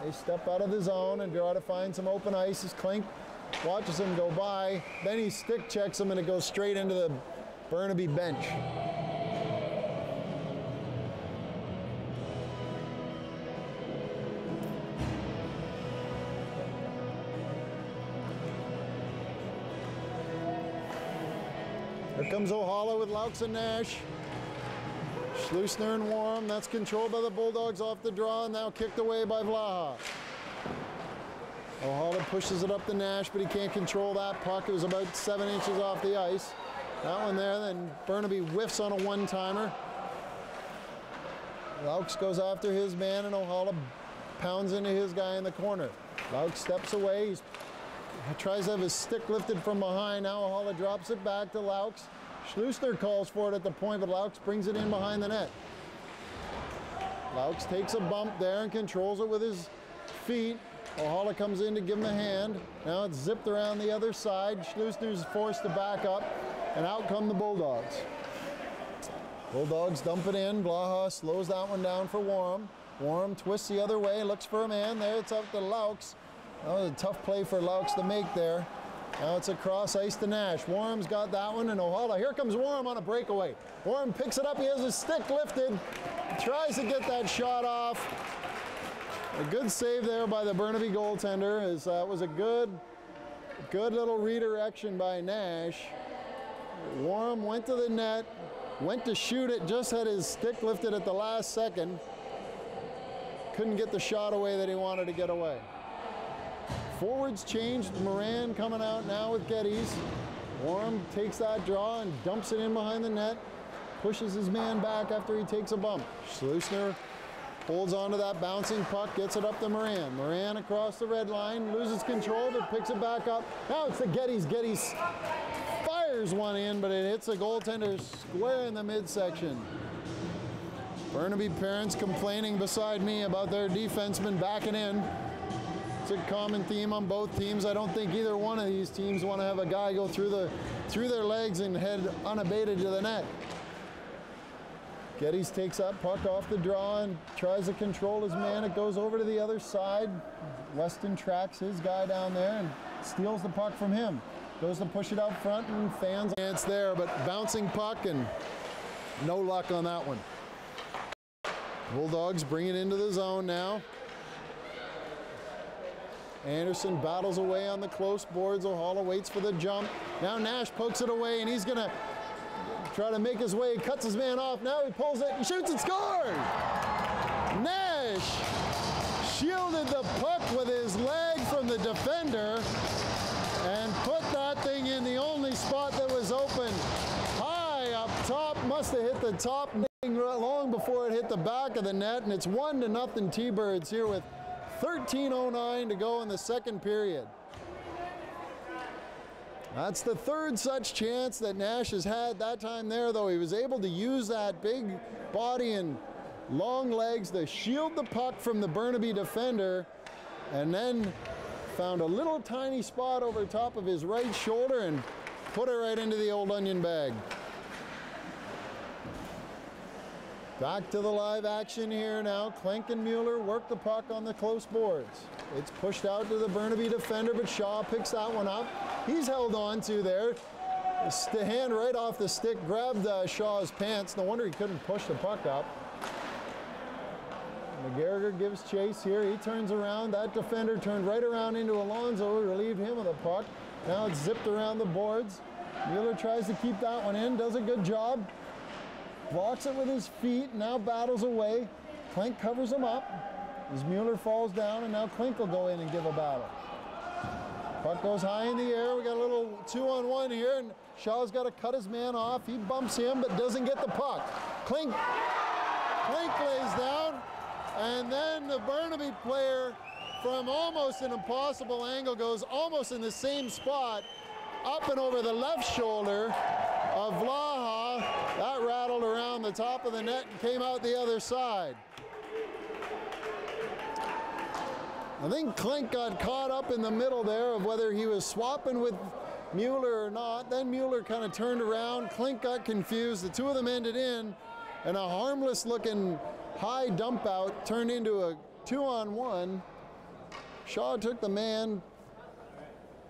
They step out of the zone and try to find some open ice as Klink watches him go by. Then he stick checks him and it goes straight into the Burnaby bench. Here comes O'Hala with Laux and Nash. Schlusner and Warm, that's controlled by the Bulldogs off the draw and now kicked away by Vlaha. O'Hala pushes it up to Nash, but he can't control that puck. It was about 7 inches off the ice. That one there, then Burnaby whiffs on a one-timer. Laux goes after his man and O'Hala pounds into his guy in the corner. Laux steps away, he tries to have his stick lifted from behind. Now O'Hala drops it back to Laux. Schlusner calls for it at the point, but Laux brings it in behind the net. Laux takes a bump there and controls it with his feet. O'Hala comes in to give him a hand. Now it's zipped around the other side. Schlusner's forced to back up, and out come the Bulldogs. Bulldogs dump it in. Blaha slows that one down for Warm. Warm twists the other way, looks for a man. There it's up to Laux. That was a tough play for Laux to make there. Now it's across ice to Nash. Warm's got that one, and O'Hala. Here comes Warm on a breakaway. Warm picks it up. He has his stick lifted. Tries to get that shot off. A good save there by the Burnaby goaltender. As that was a good little redirection by Nash. Warm went to the net, went to shoot it, just had his stick lifted at the last second. Couldn't get the shot away that he wanted to get away. Forwards changed. Moran coming out now with Geddes. Warm takes that draw and dumps it in behind the net. Pushes his man back after he takes a bump. Schlusner holds onto that bouncing puck, gets it up to Moran. Moran across the red line, loses control, but picks it back up. Now it's to Geddes. Geddes fires one in, but it hits the goaltender square in the midsection. Burnaby parents complaining beside me about their defensemen backing in. It's a common theme on both teams. I don't think either one of these teams want to have a guy go through their legs and head unabated to the net. Geddes takes that puck off the draw and tries to control his man. It goes over to the other side. Weston tracks his guy down there and steals the puck from him. Goes to push it out front and fans. It's there, but bouncing puck and no luck on that one. Bulldogs bring it into the zone now. Anderson battles away on the close boards. O'Hala waits for the jump. Now Nash pokes it away and he's gonna try to make his way, cuts his man off. Now he pulls it, he shoots and scores! Nash shielded the puck with his leg from the defender and put that thing in the only spot that was open. High up top, must have hit the top long before it hit the back of the net, and it's 1-0 T-Birds here with 13:09 to go in the second period. That's the third such chance that Nash has had. That time there, though, he was able to use that big body and long legs to shield the puck from the Burnaby defender, and then found a little tiny spot over top of his right shoulder and put it right into the old onion bag. Back to the live action here now. Klink and Mueller work the puck on the close boards. It's pushed out to the Burnaby defender, but Shaw picks that one up. He's held on to there. The hand right off the stick grabbed Shaw's pants. No wonder he couldn't push the puck up. McGarriger gives chase here. He turns around. That defender turned right around into Alonso, relieved him of the puck. Now it's zipped around the boards. Mueller tries to keep that one in, does a good job. Blocks it with his feet, now battles away. Klink covers him up as Mueller falls down, and now Klink will go in and give a battle. Puck goes high in the air. We got a little 2-on-1 here, and Shaw's got to cut his man off. He bumps him, but doesn't get the puck. Klink lays down, and then the Burnaby player from almost an impossible angle goes almost in the same spot, up and over the left shoulder of Vlaha. That rattled around the top of the net and came out the other side. I think Klink got caught up in the middle there of whether he was swapping with Mueller or not. Then Mueller kind of turned around. Klink got confused. The two of them ended in, and a harmless looking high dump out turned into a 2-on-1. Shaw took the man,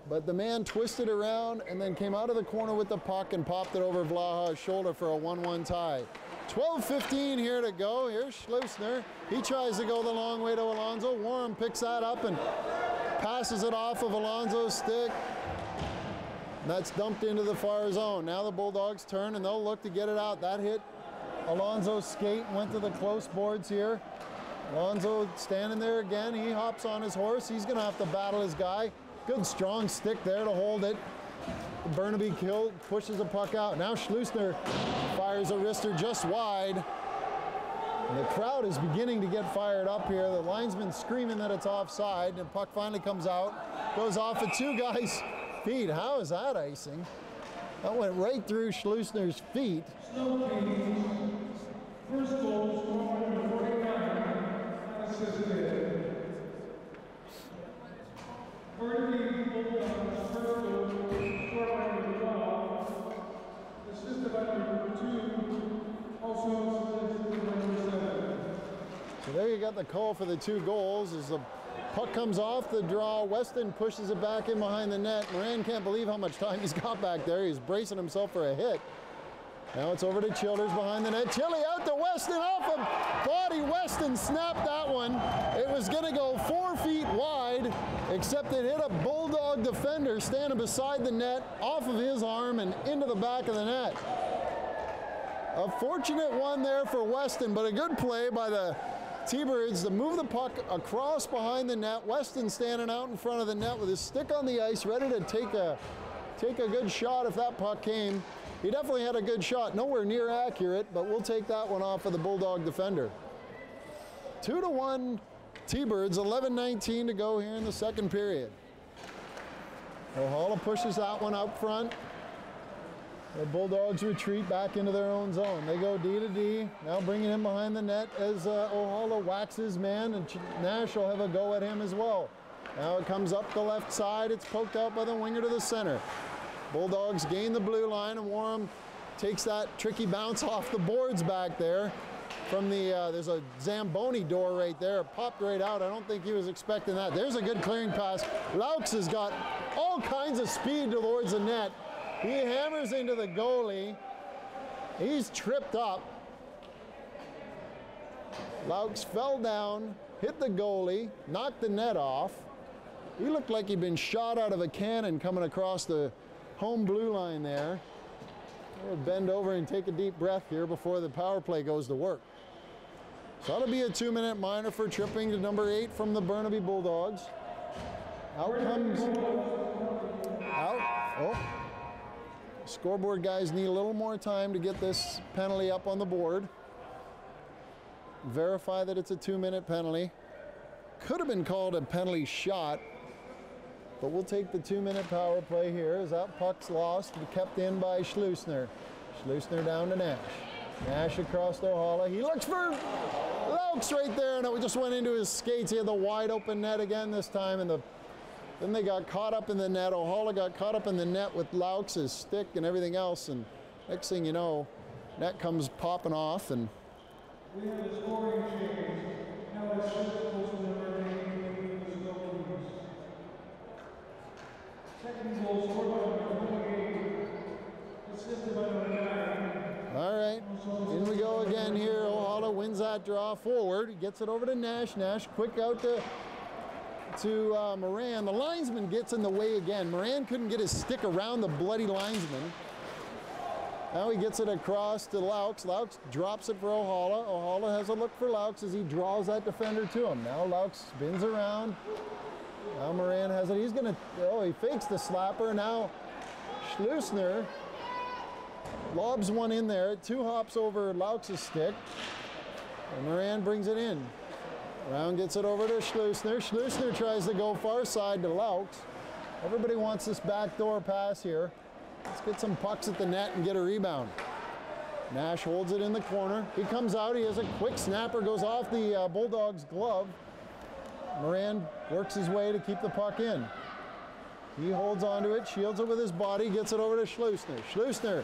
but the man twisted around and then came out of the corner with the puck and popped it over Vlaha's shoulder for a 1-1 tie. 12:15 here to go. Here's Schleusner. He tries to go the long way to Alonso. Warren picks that up and passes it off of Alonso's stick. That's dumped into the far zone. Now the Bulldogs turn and they'll look to get it out. That hit Alonso's skate, went to the close boards here. Alonso standing there again. He hops on his horse. He's going to have to battle his guy. Good strong stick there to hold it. Burnaby pushes the puck out. Now Schleusner fires a wrister just wide. And the crowd is beginning to get fired up here. The linesman screaming that it's offside. And the puck finally comes out. Goes off of two guys' feet. How is that icing? That went right through Schleusner's feet. Sno-King, first goal, 49, unassisted. Burnaby Bulldogs, first goal, scored by number 12, assisted by number 2, also assisted by number 7. So there you got the call for the 2 goals. As the puck comes off the draw, Weston pushes it back in behind the net. Moran can't believe how much time he's got back there. He's bracing himself for a hit. Now it's over to Childers behind the net. Chili out to Weston off of body. Weston snapped that one. It was going to go 4 feet wide, except it hit a Bulldog defender standing beside the net, off of his arm and into the back of the net. A fortunate one there for Weston, but a good play by the T-Birds to move the puck across behind the net. Weston standing out in front of the net with his stick on the ice, ready to take a good shot if that puck came. He definitely had a good shot, nowhere near accurate, but we'll take that one off of the Bulldog defender. 2-1 T-Birds, 11:19 to go here in the second period. O'Hala pushes that one up front. The Bulldogs retreat back into their own zone. They go D to D, now bringing him behind the net as O'Hala whacks his man, and Nash will have a go at him as well. Now it comes up the left side. It's poked out by the winger to the center. Bulldogs gain the blue line, and Warham takes that tricky bounce off the boards back there. From the, there's a Zamboni door right there. It popped right out. I don't think he was expecting that. There's a good clearing pass. Laux has got all kinds of speed towards the net. He hammers into the goalie. He's tripped up. Laux fell down, hit the goalie, knocked the net off. He looked like he'd been shot out of a cannon coming across the home blue line there. We'll bend over and take a deep breath here before the power play goes to work. So that'll be a 2-minute minor for tripping to number 8 from the Burnaby Bulldogs. Out comes, out, oh. Scoreboard guys need a little more time to get this penalty up on the board. Verify that it's a 2-minute penalty. Could have been called a penalty shot, but we'll take the 2-minute power play here as that puck's lost and kept in by Schleusner. Schleusner down to Nash. Nash across to O'Hala. He looks for Laux right there, and it just went into his skates. He had the wide open net again this time, and then they got caught up in the net. O'Hala got caught up in the net with Laux's stick and everything else, and next thing you know, net comes popping off. And we have the scoring change. Now it's goes to number 8, the Sno-Kings. Second goal scored by number 28, assisted by number 9. All right, in we go again here. O'Hala wins that draw forward. He gets it over to Nash. Nash quick out to Moran. The linesman gets in the way again. Moran couldn't get his stick around the bloody linesman. Now he gets it across to Laux. Laux drops it for O'Hala. O'Hala has a look for Laux as he draws that defender to him. Now Laux spins around. Now Moran has it. He's going to, oh, he fakes the slapper. Now Schleusner lobs one in there. 2 hops over Laux's stick. And Moran brings it in. Brown gets it over to Schleusner. Schleusner tries to go far side to Laux. Everybody wants this backdoor pass here. Let's get some pucks at the net and get a rebound. Nash holds it in the corner. He comes out. He has a quick snapper. Goes off the Bulldogs' glove. Moran works his way to keep the puck in. He holds onto it, shields it with his body, gets it over to Schleusner. Schleusner,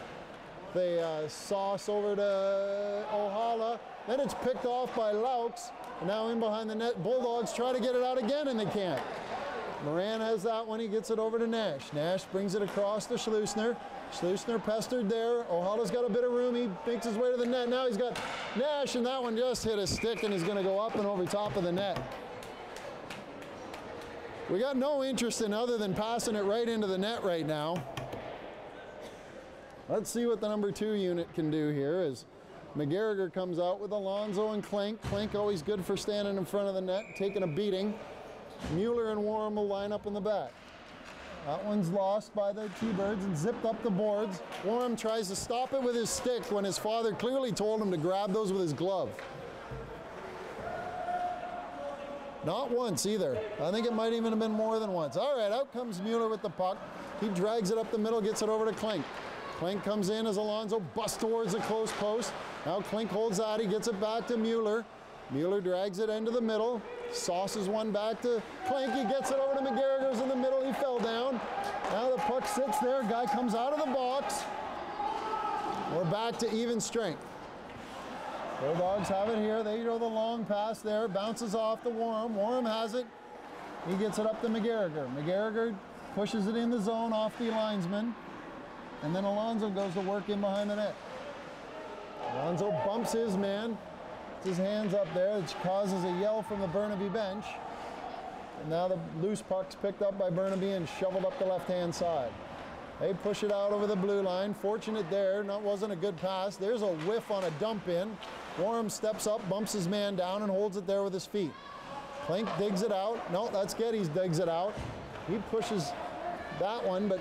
they sauce over to O'Hala. Then it's picked off by Laux. Now in behind the net, Bulldogs try to get it out again and they can't. Moran has that one, he gets it over to Nash. Nash brings it across to Schleusner. Schleusner pestered there. O'Hala's got a bit of room, he makes his way to the net. Now he's got Nash and that one just hit his stick and is gonna go up and over top of the net. We got no interest in other than passing it right into the net right now. Let's see what the number 2 unit can do here as McGarriger comes out with Alonso and Clank. Clank always good for standing in front of the net, taking a beating. Mueller and Warren will line up in the back. That one's lost by the T-Birds and zipped up the boards. Warren tries to stop it with his stick when his father clearly told him to grab those with his glove. Not once either. I think it might even have been more than once. All right, out comes Mueller with the puck. He drags it up the middle, gets it over to Clank. Clank comes in as Alonso busts towards the close post. Now Clank holds that, he gets it back to Mueller. Mueller drags it into the middle, sauces one back to Clank. He gets it over to McGarriger's in the middle, he fell down. Now the puck sits there, guy comes out of the box. We're back to even strength. Bulldogs have it here, they go the long pass there, bounces off to Warren. Warren has it, he gets it up to McGarriger. McGarriger pushes it in the zone off the linesman. And then Alonso goes to work in behind the net. Alonso bumps his man, puts his hands up there, which causes a yell from the Burnaby bench. And now the loose puck's picked up by Burnaby and shoveled up the left-hand side. They push it out over the blue line. Fortunate there, that wasn't a good pass. There's a whiff on a dump in. Warren steps up, bumps his man down, and holds it there with his feet. Clank digs it out. No, that's Geddes digs it out. He pushes that one, but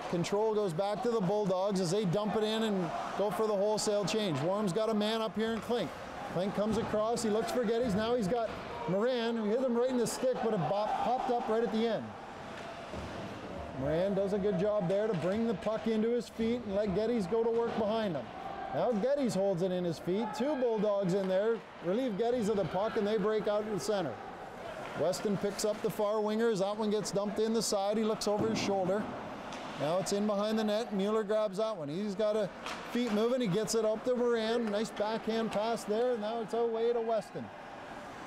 control goes back to the Bulldogs as they dump it in and go for the wholesale change. Worm's got a man up here in Clank. Clank comes across, he looks for Geddes. Now he's got Moran, who hit him right in the stick, but it popped up right at the end. Moran does a good job there to bring the puck into his feet and let Geddes go to work behind him. Now Geddes holds it in his feet. 2 Bulldogs in there, relieve Geddes of the puck, and they break out to the center. Weston picks up the far wingers. That one gets dumped in the side. He looks over his shoulder. Now it's in behind the net. Mueller grabs that one. He's got a feet moving. He gets it up to Moran. Nice backhand pass there. Now it's away to Weston.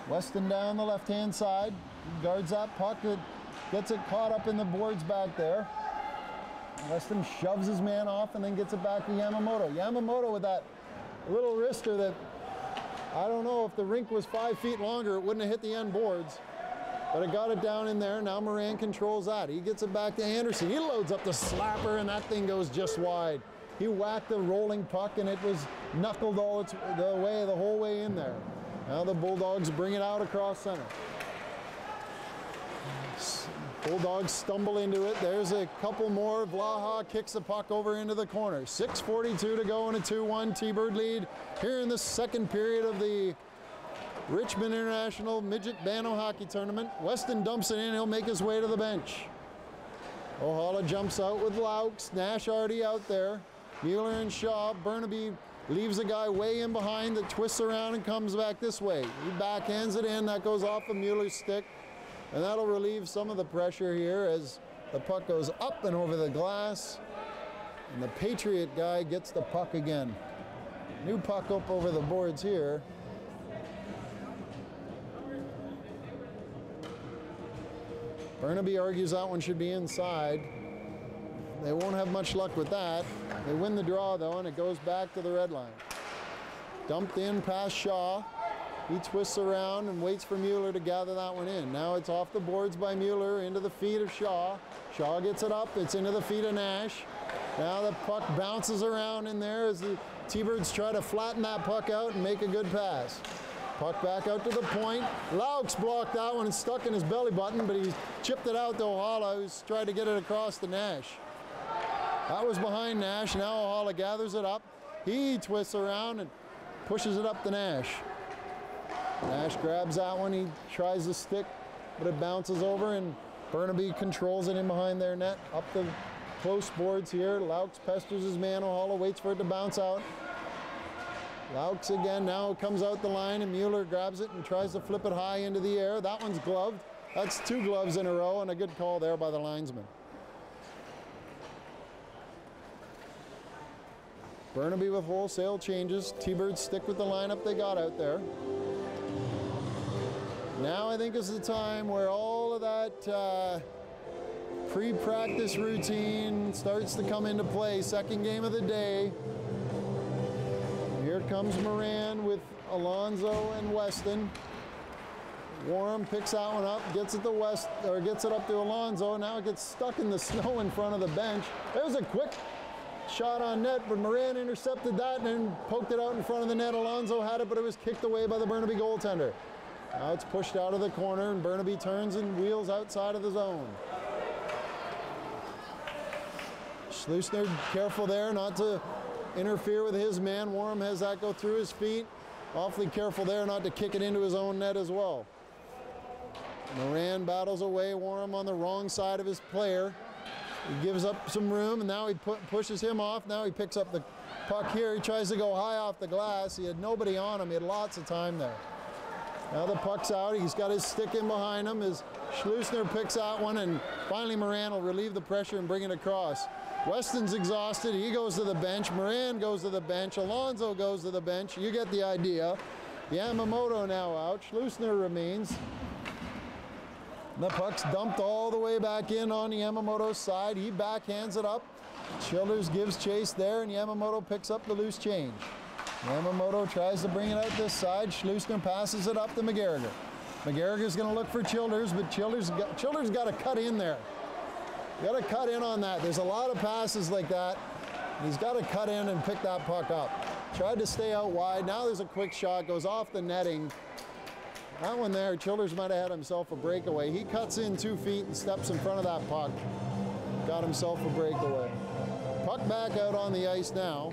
Weston down the left-hand side. He guards that puck. It gets it caught up in the boards back there. Weston shoves his man off and then gets it back to Yamamoto. Yamamoto with that little wrister that, I don't know, if the rink was 5 feet longer, it wouldn't have hit the end boards. But it got it down in there. Now Moran controls that. He gets it back to Anderson. He loads up the slapper, and that thing goes just wide. He whacked the rolling puck, and it was knuckled all the whole way in there. Now the Bulldogs bring it out across center. Bulldogs stumble into it. There's a couple more. Vlaha kicks the puck over into the corner. 6:42 to go in a 2-1 T-Bird lead here in the second period of the Richmond International Midget Bantam Hockey Tournament. Weston dumps it in. He'll make his way to the bench. O'Hala jumps out with Laux. Nash already out there. Mueller and Shaw. Burnaby leaves a guy way in behind that twists around and comes back this way. He backhands it in. That goes off of Mueller's stick. And that'll relieve some of the pressure here as the puck goes up and over the glass. And the Patriot guy gets the puck again. New puck up over the boards here. Burnaby argues that one should be inside. They won't have much luck with that. They win the draw though, and it goes back to the red line. Dumped in past Shaw. He twists around and waits for Mueller to gather that one in. Now it's off the boards by Mueller into the feet of Shaw. Shaw gets it up. It's into the feet of Nash. Now the puck bounces around in there as the T-Birds try to flatten that puck out and make a good pass. Puck back out to the point. Laux blocked that one and stuck in his belly button, but he chipped it out to Ohala, who's tried to get it across to Nash. That was behind Nash. Now Ohala gathers it up. He twists around and pushes it up to Nash. Nash grabs that one. He tries the stick, but it bounces over, and Burnaby controls it in behind their net. Up the close boards here. Laux pesters his man. Ohala waits for it to bounce out. Laux again, now comes out the line, and Mueller grabs it and tries to flip it high into the air. That one's gloved. That's 2 gloves in a row, and a good call there by the linesman. Burnaby with wholesale changes. T-Birds stick with the lineup they got out there. Now I think is the time where all of that pre-practice routine starts to come into play. Second game of the day. Here comes Moran with Alonso and Weston. Warren picks that one up, gets it to gets it up to Alonso. Now it gets stuck in the snow in front of the bench. There's a quick shot on net, but Moran intercepted that and then poked it out in front of the net. Alonso had it, but it was kicked away by the Burnaby goaltender. Now it's pushed out of the corner, and Burnaby turns and wheels outside of the zone. Schleusner careful there not to interfere with his man. Warren has that go through his feet. Awfully careful there not to kick it into his own net as well. Moran battles away. Warren on the wrong side of his player. He gives up some room, and now he pushes him off. Now he picks up the puck here. He tries to go high off the glass. He had nobody on him. He had lots of time there. Now the puck's out. He's got his stick in behind him as Schleusner picks that one, and finally Moran will relieve the pressure and bring it across. Weston's exhausted. He goes to the bench. Moran goes to the bench. Alonso goes to the bench. You get the idea. Yamamoto now out. Schleusner remains. The puck's dumped all the way back in on Yamamoto's side. He backhands it up. Childers gives chase there, and Yamamoto picks up the loose change. Yamamoto tries to bring it out this side. Schleusner passes it up to McGarriger. McGarriger's going to look for Childers, but Childers got to cut in there. You got to cut in on that. There's a lot of passes like that. He's got to cut in and pick that puck up. Tried to stay out wide. Now there's a quick shot, goes off the netting. That one there, Childers might have had himself a breakaway. He cuts in 2 feet and steps in front of that puck. Got himself a breakaway. Puck back out on the ice now.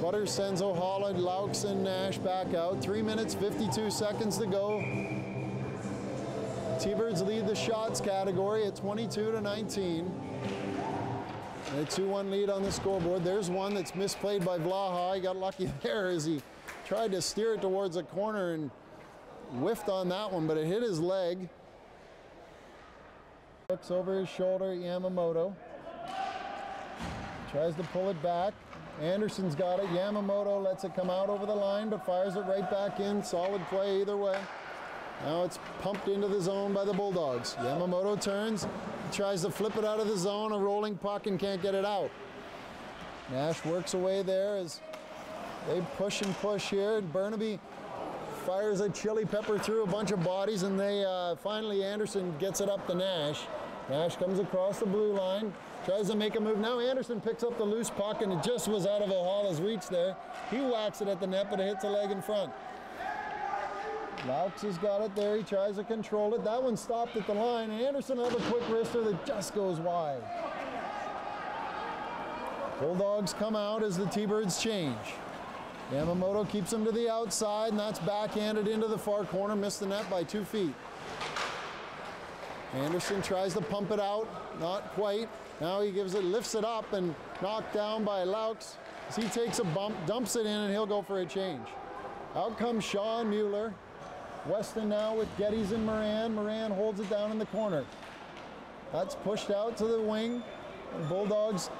Butters sends Ohala, Laux, and Nash back out. 3 minutes, 52 seconds to go. T-Birds lead the shots category at 22-19. A 2-1 lead on the scoreboard. There's one that's misplayed by Vlaha. He got lucky there as he tried to steer it towards a corner and whiffed on that one, but it hit his leg. Looks over his shoulder at Yamamoto. Tries to pull it back. Anderson's got it. Yamamoto lets it come out over the line, but fires it right back in. Solid play either way. Now it's pumped into the zone by the Bulldogs. Yamamoto turns, tries to flip it out of the zone, a rolling puck, and can't get it out. Nash works away there as they push and push here. Burnaby fires a chili pepper through a bunch of bodies, and they finally Anderson gets it up to Nash. Nash comes across the blue line, tries to make a move. Now Anderson picks up the loose puck, and it just was out of Ohala's reach there. He whacks it at the net, but it hits a leg in front. Laux has got it there. He tries to control it. That one stopped at the line, and Anderson will have a quick wrister that just goes wide. Bulldogs come out as the T-Birds change. Yamamoto keeps him to the outside, and that's backhanded into the far corner. Missed the net by 2 feet. Anderson tries to pump it out. Not quite. Now he lifts it up, and knocked down by Laux. As he takes a bump, dumps it in, and he'll go for a change. Out comes Shaw and Mueller. Weston now with Geddes and Moran. Moran holds it down in the corner. That's pushed out to the wing. The Bulldogs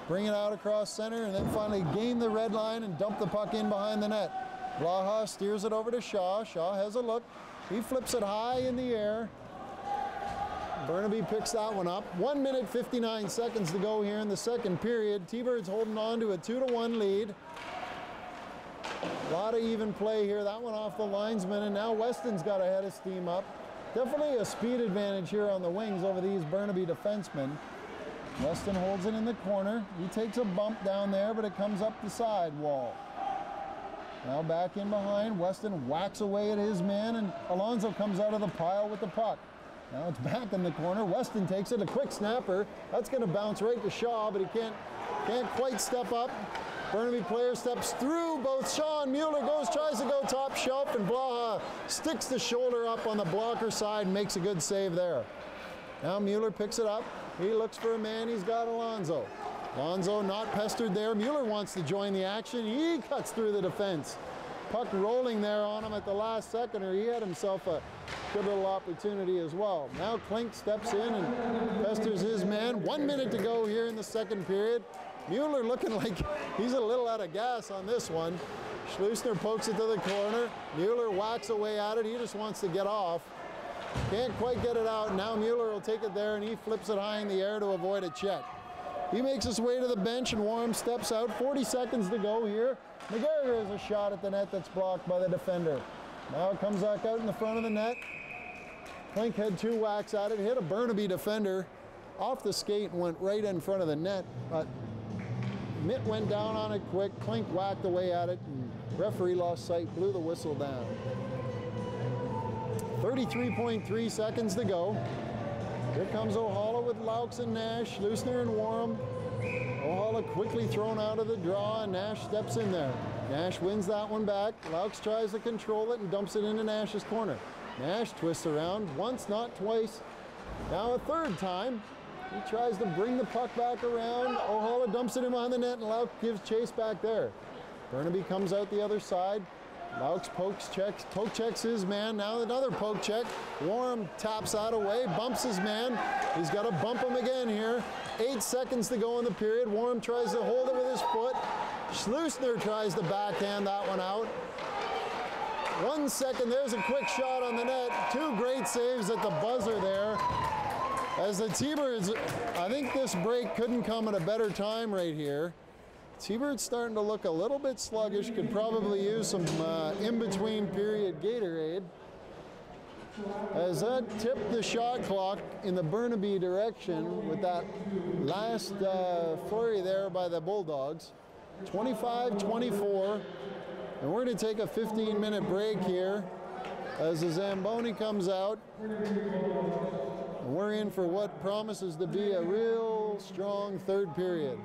bring it out across center, and then finally gain the red line and dump the puck in behind the net. Blaha steers it over to Shaw. Shaw has a look. He flips it high in the air. Burnaby picks that one up. 1 minute 59 seconds to go here in the second period. T-Birds holding on to a 2-1 lead. A lot of even play here. That one off the linesman, and now Weston's got a head of steam up. Definitely a speed advantage here on the wings over these Burnaby defensemen. Weston holds it in the corner. He takes a bump down there, but it comes up the side wall. Now back in behind. Weston whacks away at his man, and Alonso comes out of the pile with the puck. Now it's back in the corner. Weston takes it, a quick snapper. That's going to bounce right to Shaw, but he can't quite step up. Burnaby player steps through both Shaw and Mueller, tries to go top shelf, and Blaha sticks the shoulder up on the blocker side and makes a good save there. Now Mueller picks it up. He looks for a man. He's got Alonso. Alonso not pestered there. Mueller wants to join the action. He cuts through the defense. Puck rolling there on him at the last second, or he had himself a good little opportunity as well. Now Klink steps in and pesters his man. 1 minute to go here in the second period. Mueller looking like he's a little out of gas on this one. Schleusner pokes it to the corner. Mueller whacks away at it. He just wants to get off. Can't quite get it out. Now Mueller will take it there, and he flips it high in the air to avoid a check. He makes his way to the bench, and Warren steps out. 40 seconds to go here. McGregor has a shot at the net that's blocked by the defender. Now it comes back out in the front of the net. Klink had 2 whacks at it, hit a Burnaby defender off the skate and went right in front of the net. But Mitt went down on it quick. Klink whacked away at it, and referee lost sight, blew the whistle down. 33.3 seconds to go. Here comes O'Hala with Laux and Nash, Schleusner and Warren. O'Hala quickly thrown out of the draw, and Nash steps in there. Nash wins that one back. Laux tries to control it and dumps it into Nash's corner. Nash twists around once, not twice. Now a third time. He tries to bring the puck back around. O'Hala dumps it in on the net, and Laux gives chase back there. Burnaby comes out the other side. Laux poke checks his man. Now another poke check. Warren taps that away, bumps his man. He's got to bump him again here. 8 seconds to go in the period. Warren tries to hold it with his foot. Schleusner tries to backhand that one out. 1 second, there's a quick shot on the net. 2 great saves at the buzzer there. As the T-Birds, I think this break couldn't come at a better time right here. T-Birds starting to look a little bit sluggish, could probably use some in-between period Gatorade. As that tipped the shot clock in the Burnaby direction with that last flurry there by the Bulldogs. 25-24, and we're going to take a 15-minute break here as the Zamboni comes out. And we're in for what promises to be a real strong third period.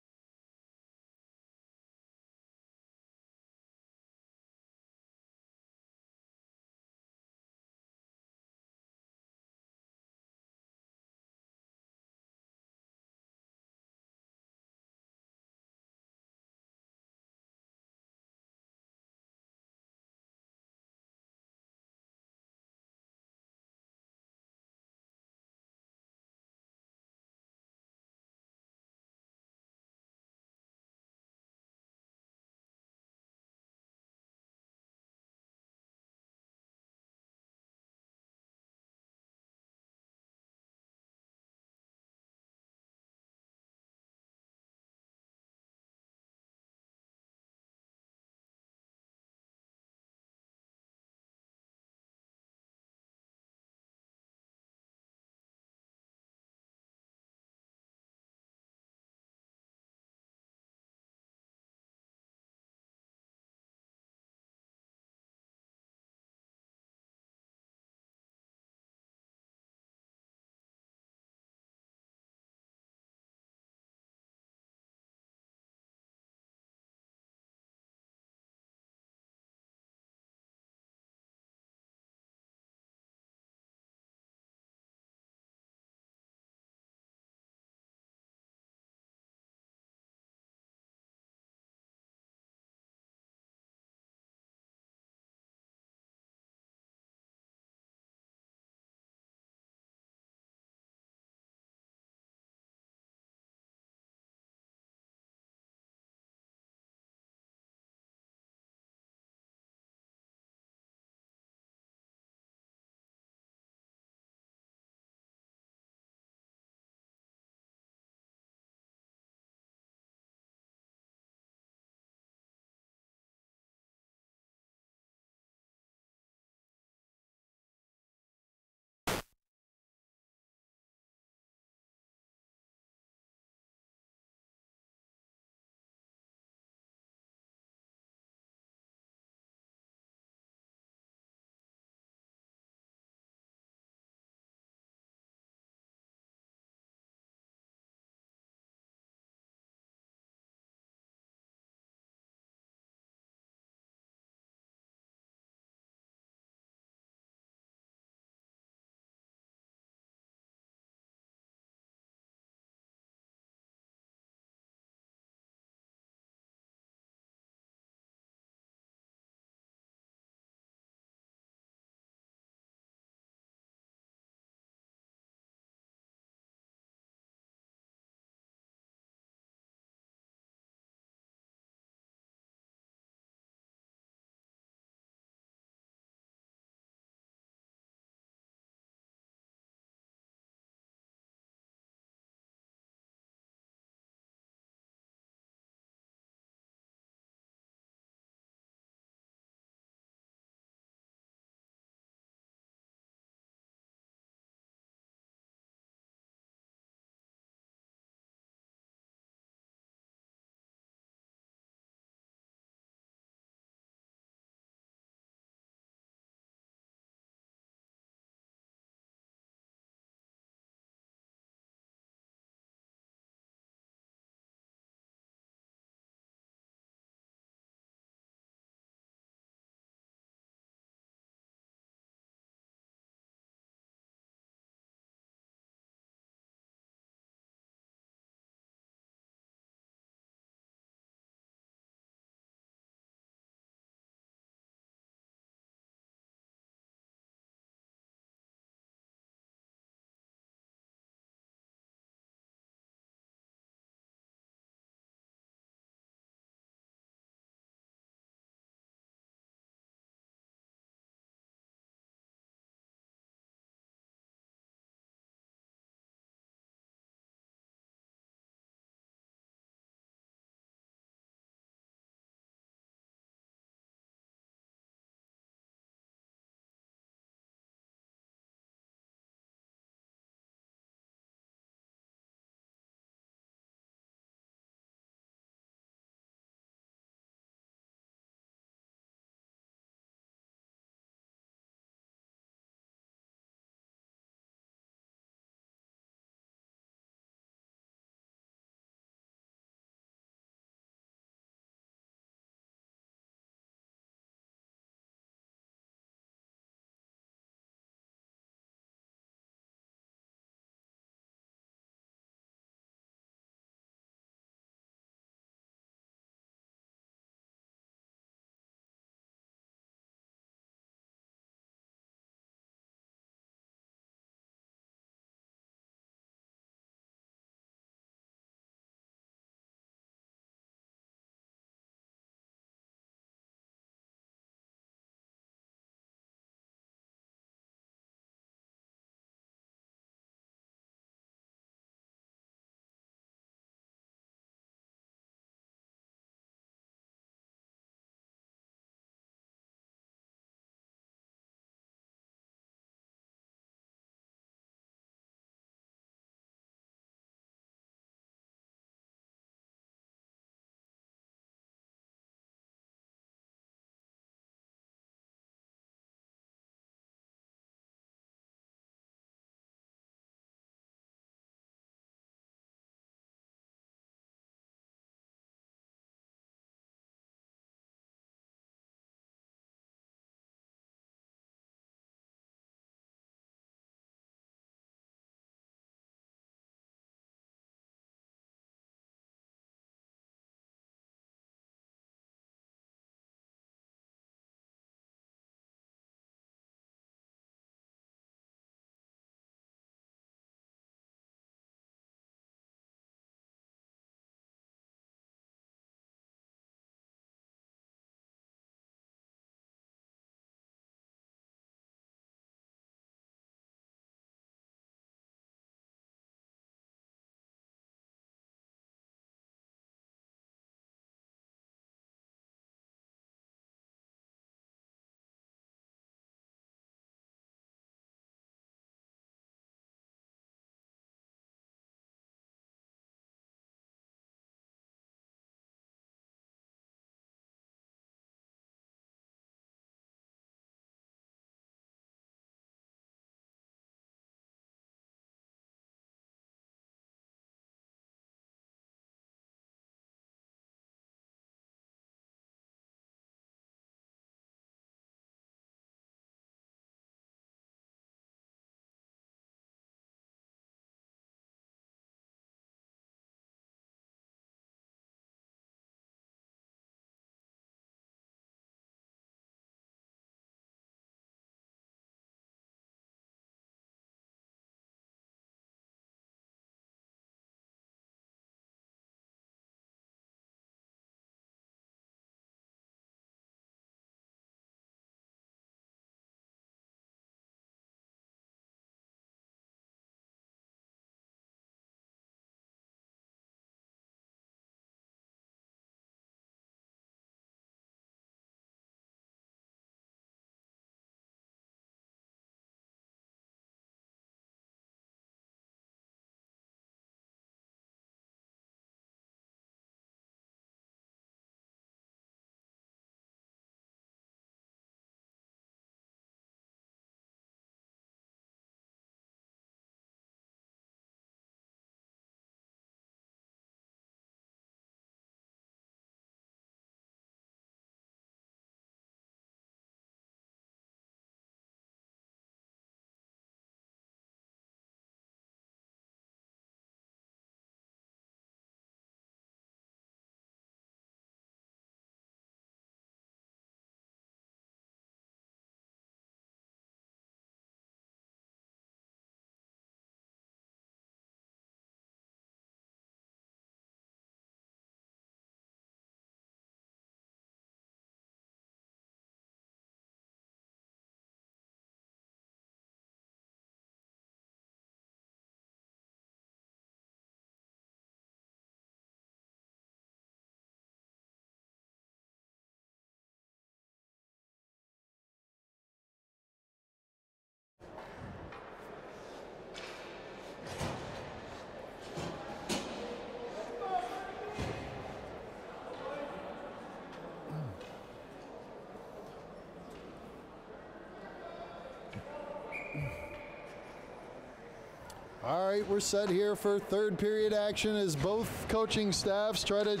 All right, we're set here for third period action as both coaching staffs try to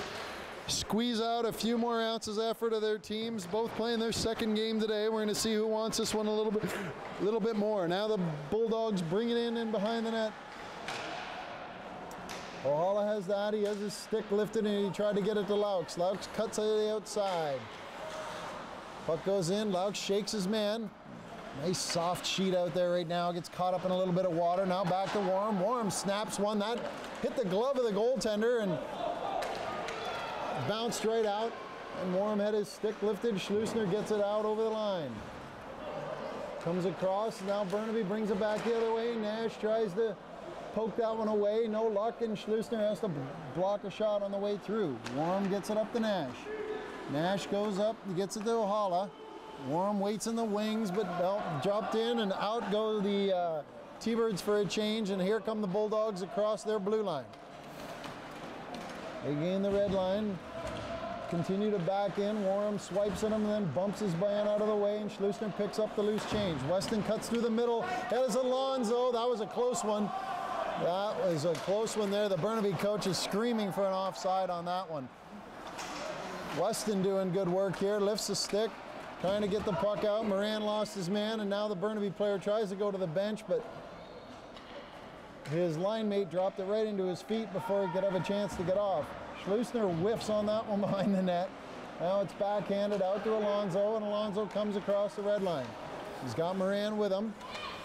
squeeze out a few more ounces effort of their teams. Both playing their second game today. We're going to see who wants this one a little bit more. Now the Bulldogs bring it in behind the net. Ohala has that. He has his stick lifted and he tried to get it to Laux. Laux cuts it to the outside. Puck goes in. Laux shakes his man. Nice soft sheet out there right now. Gets caught up in a little bit of water. Now back to Warm. Warm snaps one. That hit the glove of the goaltender and bounced right out. And Warm had his stick lifted. Schleusner gets it out over the line. Comes across. Now Burnaby brings it back the other way. Nash tries to poke that one away. No luck. And Schleusner has to block a shot on the way through. Warm gets it up to Nash. Nash goes up. He gets it to Ohala. Warm waits in the wings, but dropped in and out go the T-Birds for a change, and here come the Bulldogs across their blue line. They gain the red line, continue to back in. Warm swipes at him and then bumps his man out of the way, and Schleusner picks up the loose change. Weston cuts through the middle. That is Alonzo. That was a close one. That was a close one there. The Burnaby coach is screaming for an offside on that one. Weston doing good work here, lifts the stick. Trying to get the puck out. Moran lost his man, and now the Burnaby player tries to go to the bench, but his line mate dropped it right into his feet before he could have a chance to get off. Schleusner whiffs on that one behind the net. Now it's backhanded out to Alonzo, and Alonzo comes across the red line. He's got Moran with him.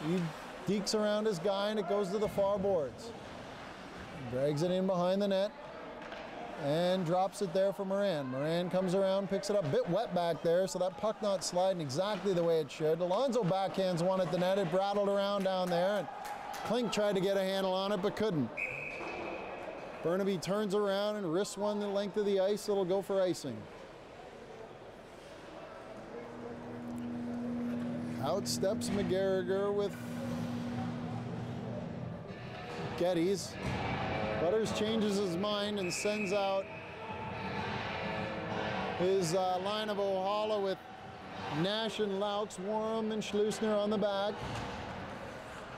He dekes around his guy, and it goes to the far boards. Drags it in behind the net. And drops it there for Moran. Moran comes around, picks it up, a bit wet back there, so that puck not sliding exactly the way it should. Alonzo backhands one at the net. It rattled around down there, and Klink tried to get a handle on it, but couldn't. Burnaby turns around and wrists one the length of the ice. It'll go for icing. Out steps McGarriger with Geddes. Butters changes his mind and sends out his line of Ohala with Nash and Laux, Warm and Schleusner on the back.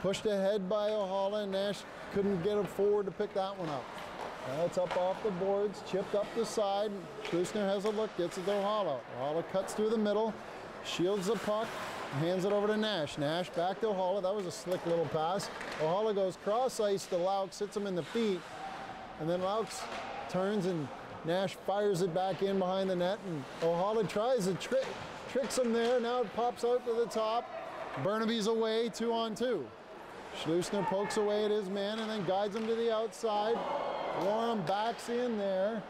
Pushed ahead by Ohala, and Nash couldn't get it forward to pick that one up. Now it's up off the boards, chipped up the side. Schleusner has a look, gets it to Ohala. Ohala cuts through the middle, shields the puck, hands it over to Nash. Nash back to Ohala. That was a slick little pass. Ohala goes cross ice to Laux, hits him in the feet, and then Laux turns and Nash fires it back in behind the net, and Ohala tries to tricks him there. Now it pops out to the top. Burnaby's away, 2-on-2. Schleusner pokes away at his man and then guides him to the outside. Warm backs in there.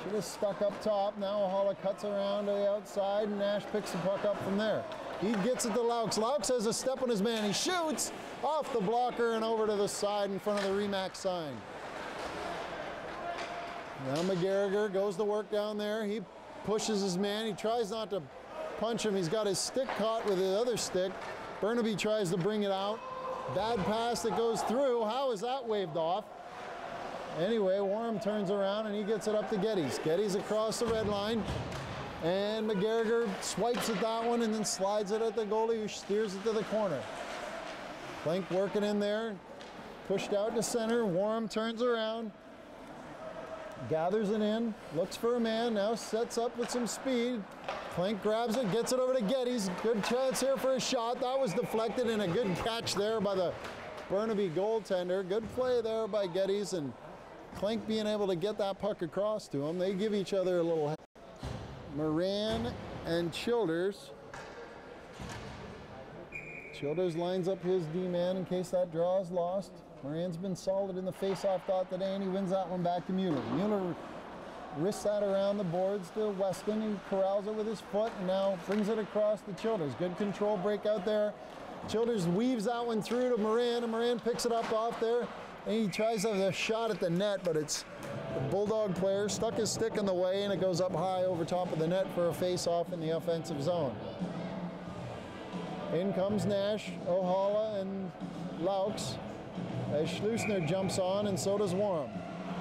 Should have stuck up top. Now Ohala cuts around to the outside, and Nash picks the puck up from there. He gets it to Laux. Laux has a step on his man. He shoots off the blocker and over to the side in front of the Remax sign. Now McGarriger goes to work down there. He pushes his man. He tries not to punch him. He's got his stick caught with his other stick. Burnaby tries to bring it out. Bad pass that goes through. How is that waved off? Anyway, Warm turns around and he gets it up to Geddes. Geddes across the red line. And McGarriger swipes at that one and then slides it at the goalie, who steers it to the corner. Klink working in there. Pushed out to center. Warm turns around. Gathers it in. Looks for a man. Now sets up with some speed. Klink grabs it. Gets it over to Geddes. Good chance here for a shot. That was deflected, and a good catch there by the Burnaby goaltender. Good play there by Geddes, and Klink being able to get that puck across to him. They give each other a little help. Moran and Childers. Childers lines up his D-man in case that draw is lost. Moran's been solid in the face-off dot today, and he wins that one back to Mueller. Mueller wrists that around the boards to Weston. He corrals it with his foot and now brings it across to Childers. Good control break out there. Childers weaves that one through to Moran, and Moran picks it up off there. And he tries to have a shot at the net, but it's the Bulldog player stuck his stick in the way, and it goes up high over top of the net for a face-off in the offensive zone. In comes Nash, Ohala, and Laux as Schleusner jumps on, and so does Warm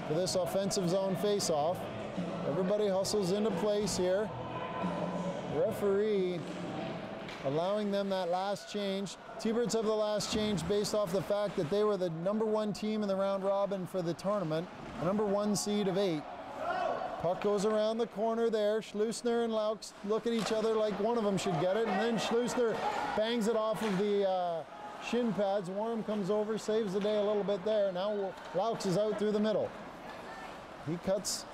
for this offensive zone face-off. Everybody hustles into place here. Referee allowing them that last change. T-Birds have the last change based off the fact that they were the #1 team in the round robin for the tournament, the #1 seed of 8. Puck goes around the corner there. Schleusner and Laux look at each other like one of them should get it, and then Schleusner bangs it off of the shin pads. Warm comes over, saves the day a little bit there. Now Laux is out through the middle. He cuts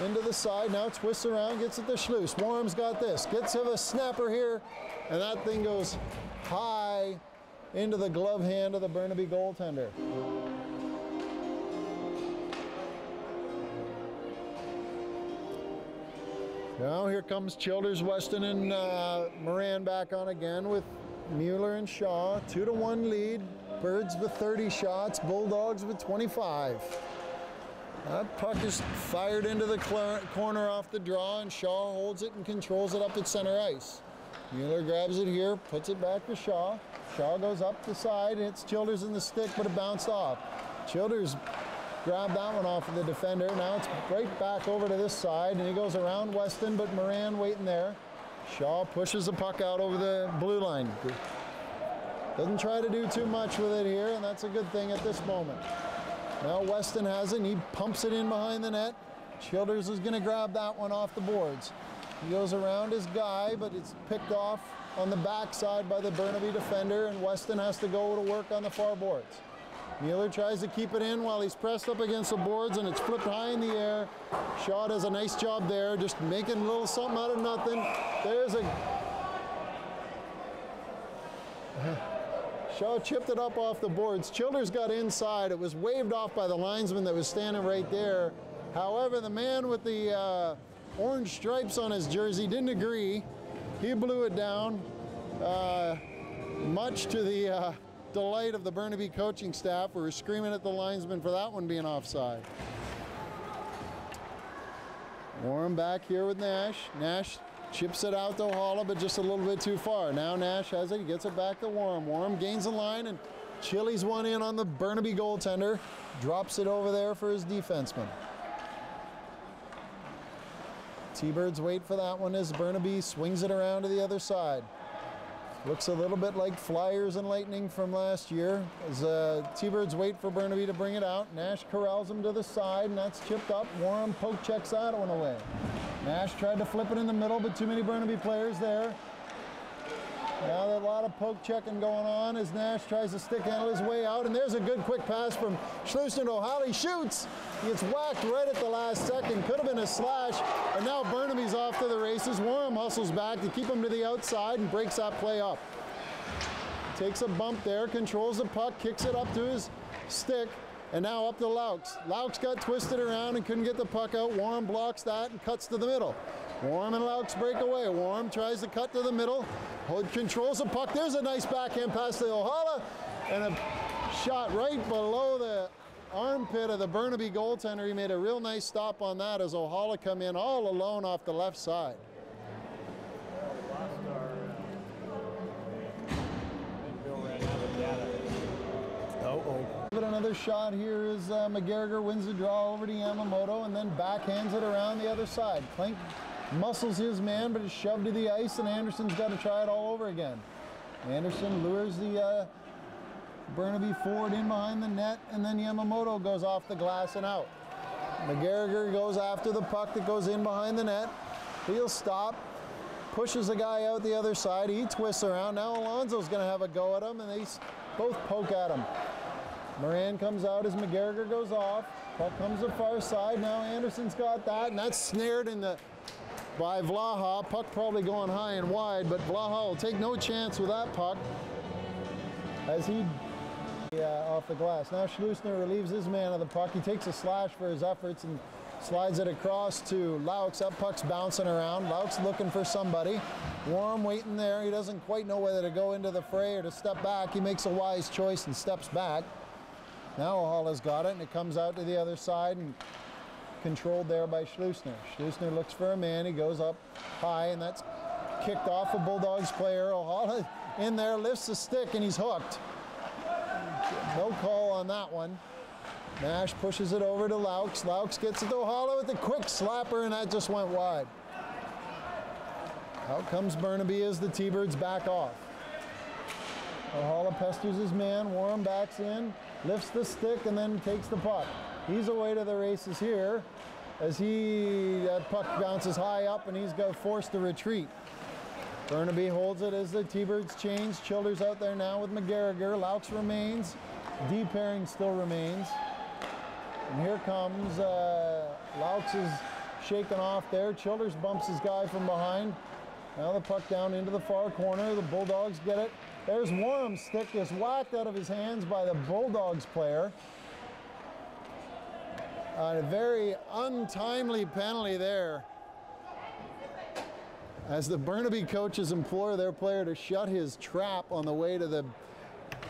into the side, now twists around, gets it to Schleus. Warm's got this, gets him a snapper here, and that thing goes high into the glove hand of the Burnaby goaltender. Now here comes Childers, Weston, and Moran back on again with Mueller and Shaw. 2-1 lead. Birds with 30 shots, Bulldogs with 25. That puck is fired into the corner off the draw, and Shaw holds it and controls it up at center ice. Mueller grabs it here, puts it back to Shaw. Shaw goes up the side, hits Childers in the stick, but it bounced off. Childers grabbed that one off of the defender. Now it's right back over to this side, and he goes around Weston, but Moran waiting there. Shaw pushes the puck out over the blue line. Doesn't try to do too much with it here, and that's a good thing at this moment. Now Weston has it, and he pumps it in behind the net. Childers is going to grab that one off the boards. He goes around his guy, but it's picked off on the backside by the Burnaby defender, and Weston has to go to work on the far boards. Mueller tries to keep it in while he's pressed up against the boards, and it's flipped high in the air. Shaw does a nice job there, just making a little something out of nothing. There's a... Shaw chipped it up off the boards. Childers got inside. It was waved off by the linesman that was standing right there. However, the man with the orange stripes on his jersey didn't agree. He blew it down, much to the delight of the Burnaby coaching staff, who were screaming at the linesman for that one being offside. Warren back here with Nash. Nash chips it out to O'Hala, but just a little bit too far. Now Nash has it, he gets it back to Warren. Warren gains the line and chilies one in on the Burnaby goaltender. Drops it over there for his defenseman. T-Birds wait for that one as Burnaby swings it around to the other side. Looks a little bit like Flyers and Lightning from last year as T-Birds wait for Burnaby to bring it out. Nash corrals him to the side, and that's chipped up. Warren poke checks that one away. Nash tried to flip it in the middle, but too many Burnaby players there. Now there's a lot of poke checking going on as Nash tries to stick handle his way out, and there's a good quick pass from Schleusner to O'Hala. He shoots. He gets whacked right at the last second. Could have been a slash, and now Burnaby's off to the races. Warren hustles back to keep him to the outside and breaks that play up. Takes a bump there, controls the puck, kicks it up to his stick, and now up to Laux. Laux got twisted around and couldn't get the puck out. Warren blocks that and cuts to the middle. Warren and Laux break away. Warren tries to cut to the middle. Controls the puck. There's a nice backhand pass to O'Hala, and a shot right below the armpit of the Burnaby goaltender. He made a real nice stop on that as O'Hala come in all alone off the left side. But another shot here is McGarriger wins the draw over to Yamamoto and then backhands it around the other side. Klink muscles his man, but is shoved to the ice, and Anderson's got to try it all over again. Anderson lures the Burnaby forward in behind the net, and then Yamamoto goes off the glass and out. McGarriger goes after the puck that goes in behind the net. He'll stop, pushes the guy out the other side. He twists around. Now Alonso's going to have a go at him, and they both poke at him. Moran comes out as McGarriger goes off. Puck comes the far side. Now Anderson's got that, and that's snared in the by Vlaha. Puck probably going high and wide, but Vlaha will take no chance with that puck as he off the glass. Now Schleusner relieves his man of the puck. He takes a slash for his efforts and slides it across to Laux. That puck's bouncing around. Laux looking for somebody. Warren waiting there. He doesn't quite know whether to go into the fray or to step back. He makes a wise choice and steps back. Now O'Hala's got it, and it comes out to the other side and controlled there by Schleusner. Schleusner looks for a man. He goes up high, and that's kicked off a Bulldogs player. O'Hala in there, lifts the stick, and he's hooked. No call on that one. Nash pushes it over to Laux. Laux gets it to O'Hala with a quick slapper, and that just went wide. Out comes Burnaby as the T-Birds back off. O'Hala pesters his man, Warren backs in, lifts the stick, and then takes the puck. He's away to the races here as that puck bounces high up and he's forced to retreat. Burnaby holds it as the T-Birds change. Childers out there now with McGarriger. Laux remains. D pairing still remains. And here comes, Laux is shaken off there. Childers bumps his guy from behind. Now the puck down into the far corner. The Bulldogs get it. There's Warham's stick is whacked out of his hands by the Bulldogs player. A very untimely penalty there, as the Burnaby coaches implore their player to shut his trap on the way to the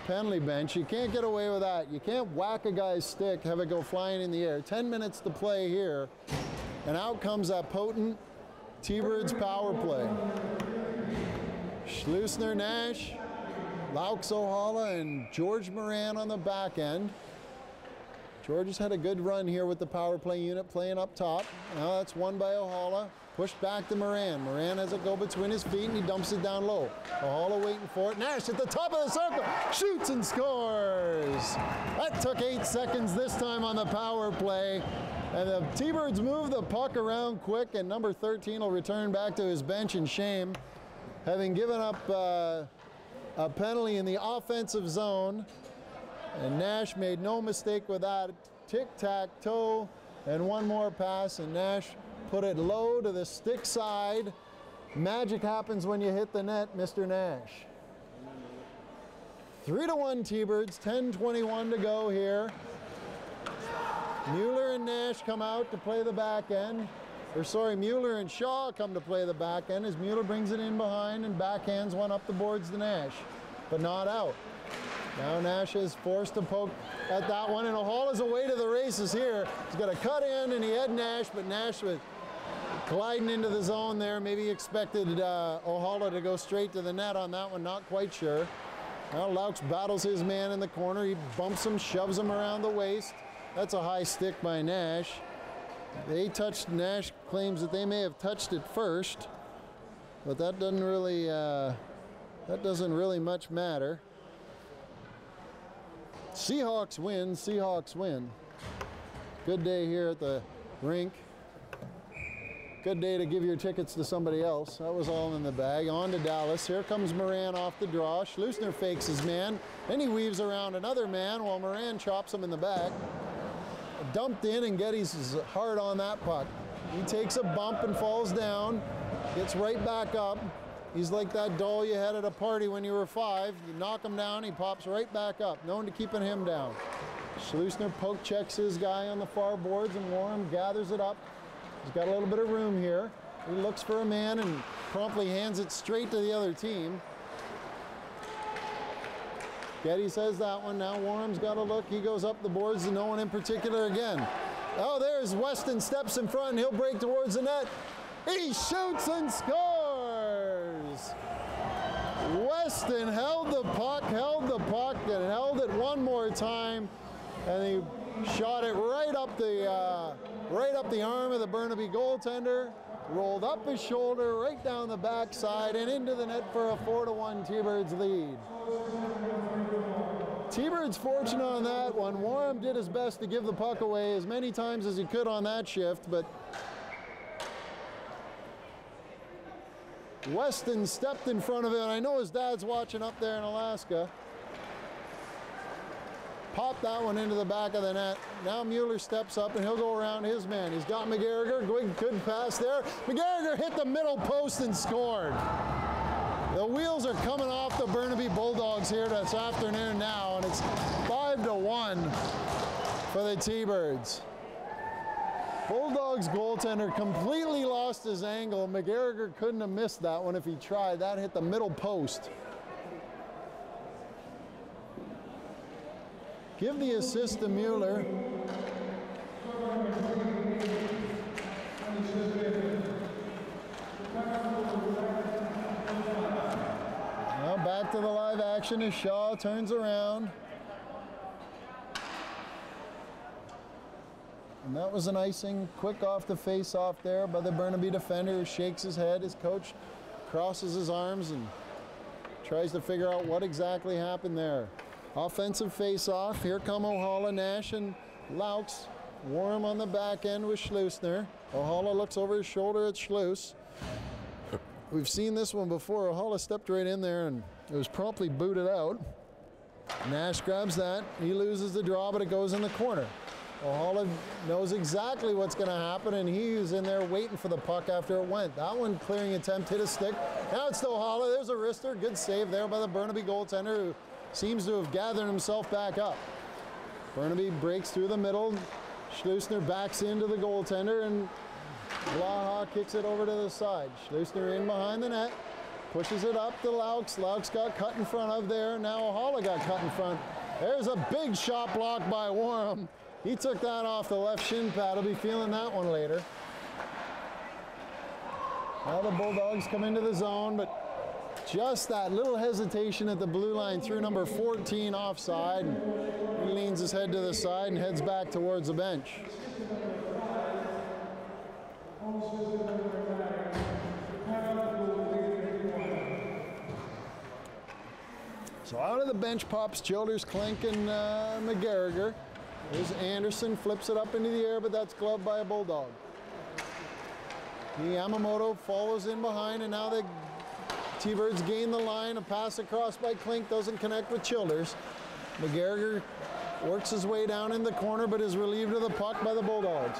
penalty bench. You can't get away with that. You can't whack a guy's stick, have it go flying in the air. 10 minutes to play here, and out comes that potent T-Birds power play. Schleusner, Nash, Laux, O'Hala, and George Moran on the back end. George has had a good run here with the power play unit playing up top. Now that's won by O'Hala. Pushed back to Moran. Moran has it go between his feet and he dumps it down low. O'Hala waiting for it. Nash at the top of the circle. Shoots and scores. That took 8 seconds this time on the power play. And the T-Birds move the puck around quick, and number 13 will return back to his bench in shame, having given up a penalty in the offensive zone. And Nash made no mistake with that. Tic-tac-toe, and one more pass, and Nash put it low to the stick side. Magic happens when you hit the net, Mr. Nash. 3-1 T-Birds, 10:21 to go here. Mueller and Nash come out to play the back end. Mueller and Shaw come to play the back end as Mueller brings it in behind and backhands one up the boards to Nash, but not out. Now Nash is forced to poke at that one, and O'Hala's away to the races here. He's got a cut in, and he had Nash, but Nash was gliding into the zone there. Maybe he expected O'Hala to go straight to the net on that one, not quite sure. Now Laux battles his man in the corner. He bumps him, shoves him around the waist. That's a high stick by Nash. Nash claims that they may have touched it first, but that doesn't really much matter. Seahawks win, Seahawks win. Good day here at the rink. Good day to give your tickets to somebody else. That was all in the bag. On to Dallas. Here comes Moran off the draw. Schleusner fakes his man. Then he weaves around another man while Moran chops him in the back. Dumped in, and Geddes is hard on that puck. He takes a bump and falls down. Gets right back up. He's like that doll you had at a party when you were 5. You knock him down, he pops right back up. Known to keeping him down. Schleusner poke checks his guy on the far boards, and Warren gathers it up. He's got a little bit of room here. He looks for a man and promptly hands it straight to the other team. Geddes has that one. Now Warren's got a look. He goes up the boards to no one in particular again. Oh, there's Weston, steps in front, and he'll break towards the net. He shoots and scores! Weston held the puck, and held it one more time, and he shot it right up the arm of the Burnaby goaltender, rolled up his shoulder, right down the backside, and into the net for a 4-1 T-Birds lead. T-Birds fortunate on that one. Warren did his best to give the puck away as many times as he could on that shift, but Weston stepped in front of it. I know his dad's watching up there in Alaska. Popped that one into the back of the net. Now Mueller steps up and he'll go around his man. He's got McGarriger. Good pass there. McGarriger hit the middle post and scored. The wheels are coming off the Burnaby Bulldogs here this afternoon now, and it's 5-1 for the T-Birds. Bulldogs goaltender completely lost his angle. McGarriger couldn't have missed that one if he tried. That hit the middle post. Give the assist to Mueller. Now back to the live action as Shaw turns around. And that was an icing quick off the face-off there by the Burnaby defender who shakes his head. His coach crosses his arms and tries to figure out what exactly happened there. Offensive face-off. Here come O'Hala, Nash, and Laux. Warm on the back end with Schleusner. O'Hala looks over his shoulder at Schluss. We've seen this one before. O'Hala stepped right in there and it was promptly booted out. Nash grabs that. He loses the draw, but it goes in the corner. O'Hala knows exactly what's going to happen, and he's in there waiting for the puck after it went. That one clearing attempt hit a stick. Now it's to O'Hala. There's a wrister. Good save there by the Burnaby goaltender, who seems to have gathered himself back up. Burnaby breaks through the middle. Schleusner backs into the goaltender, and Blaha kicks it over to the side. Schleusner in behind the net. Pushes it up to Laux. Laux got cut in front of there. Now O'Hala got cut in front. There's a big shot block by Warham. He took that off the left shin pad. He'll be feeling that one later. Now the Bulldogs come into the zone, but just that little hesitation at the blue line through number 14 offside. He leans his head to the side and heads back towards the bench. So out of the bench pops Childers, Klink, and McGarriger. There's Anderson, flips it up into the air, but that's gloved by a Bulldog. Yamamoto follows in behind, and now the T-Birds gain the line. A pass across by Klink doesn't connect with Childers. McGarriger works his way down in the corner, but is relieved of the puck by the Bulldogs.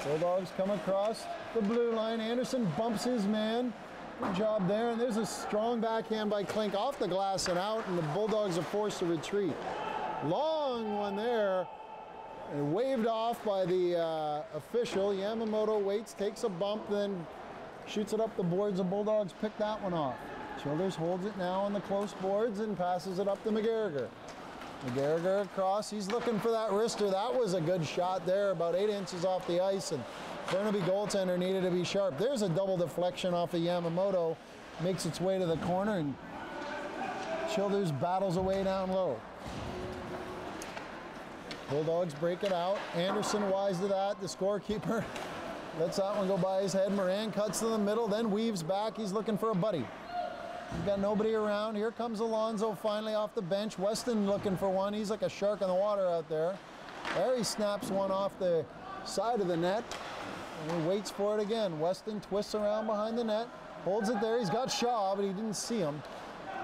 Bulldogs come across the blue line. Anderson bumps his man. Good job there, and there's a strong backhand by Klink off the glass and out, and the Bulldogs are forced to retreat. Long one there, and waved off by the official. Yamamoto waits, takes a bump, then shoots it up the boards. The Bulldogs pick that one off. Childers holds it now on the close boards and passes it up to McGarriger. McGarriger across, he's looking for that wrister. That was a good shot there, about 8 inches off the ice, and Burnaby goaltender needed to be sharp. There's a double deflection off of Yamamoto, makes its way to the corner, and Childers battles away down low. Bulldogs break it out. Anderson wise to that. The scorekeeper lets that one go by his head. Moran cuts to the middle, then weaves back. He's looking for a buddy. He's got nobody around. Here comes Alonso finally off the bench. Weston looking for one. He's like a shark in the water out there. There he snaps one off the side of the net. And he waits for it again. Weston twists around behind the net, holds it there. He's got Shaw, but he didn't see him.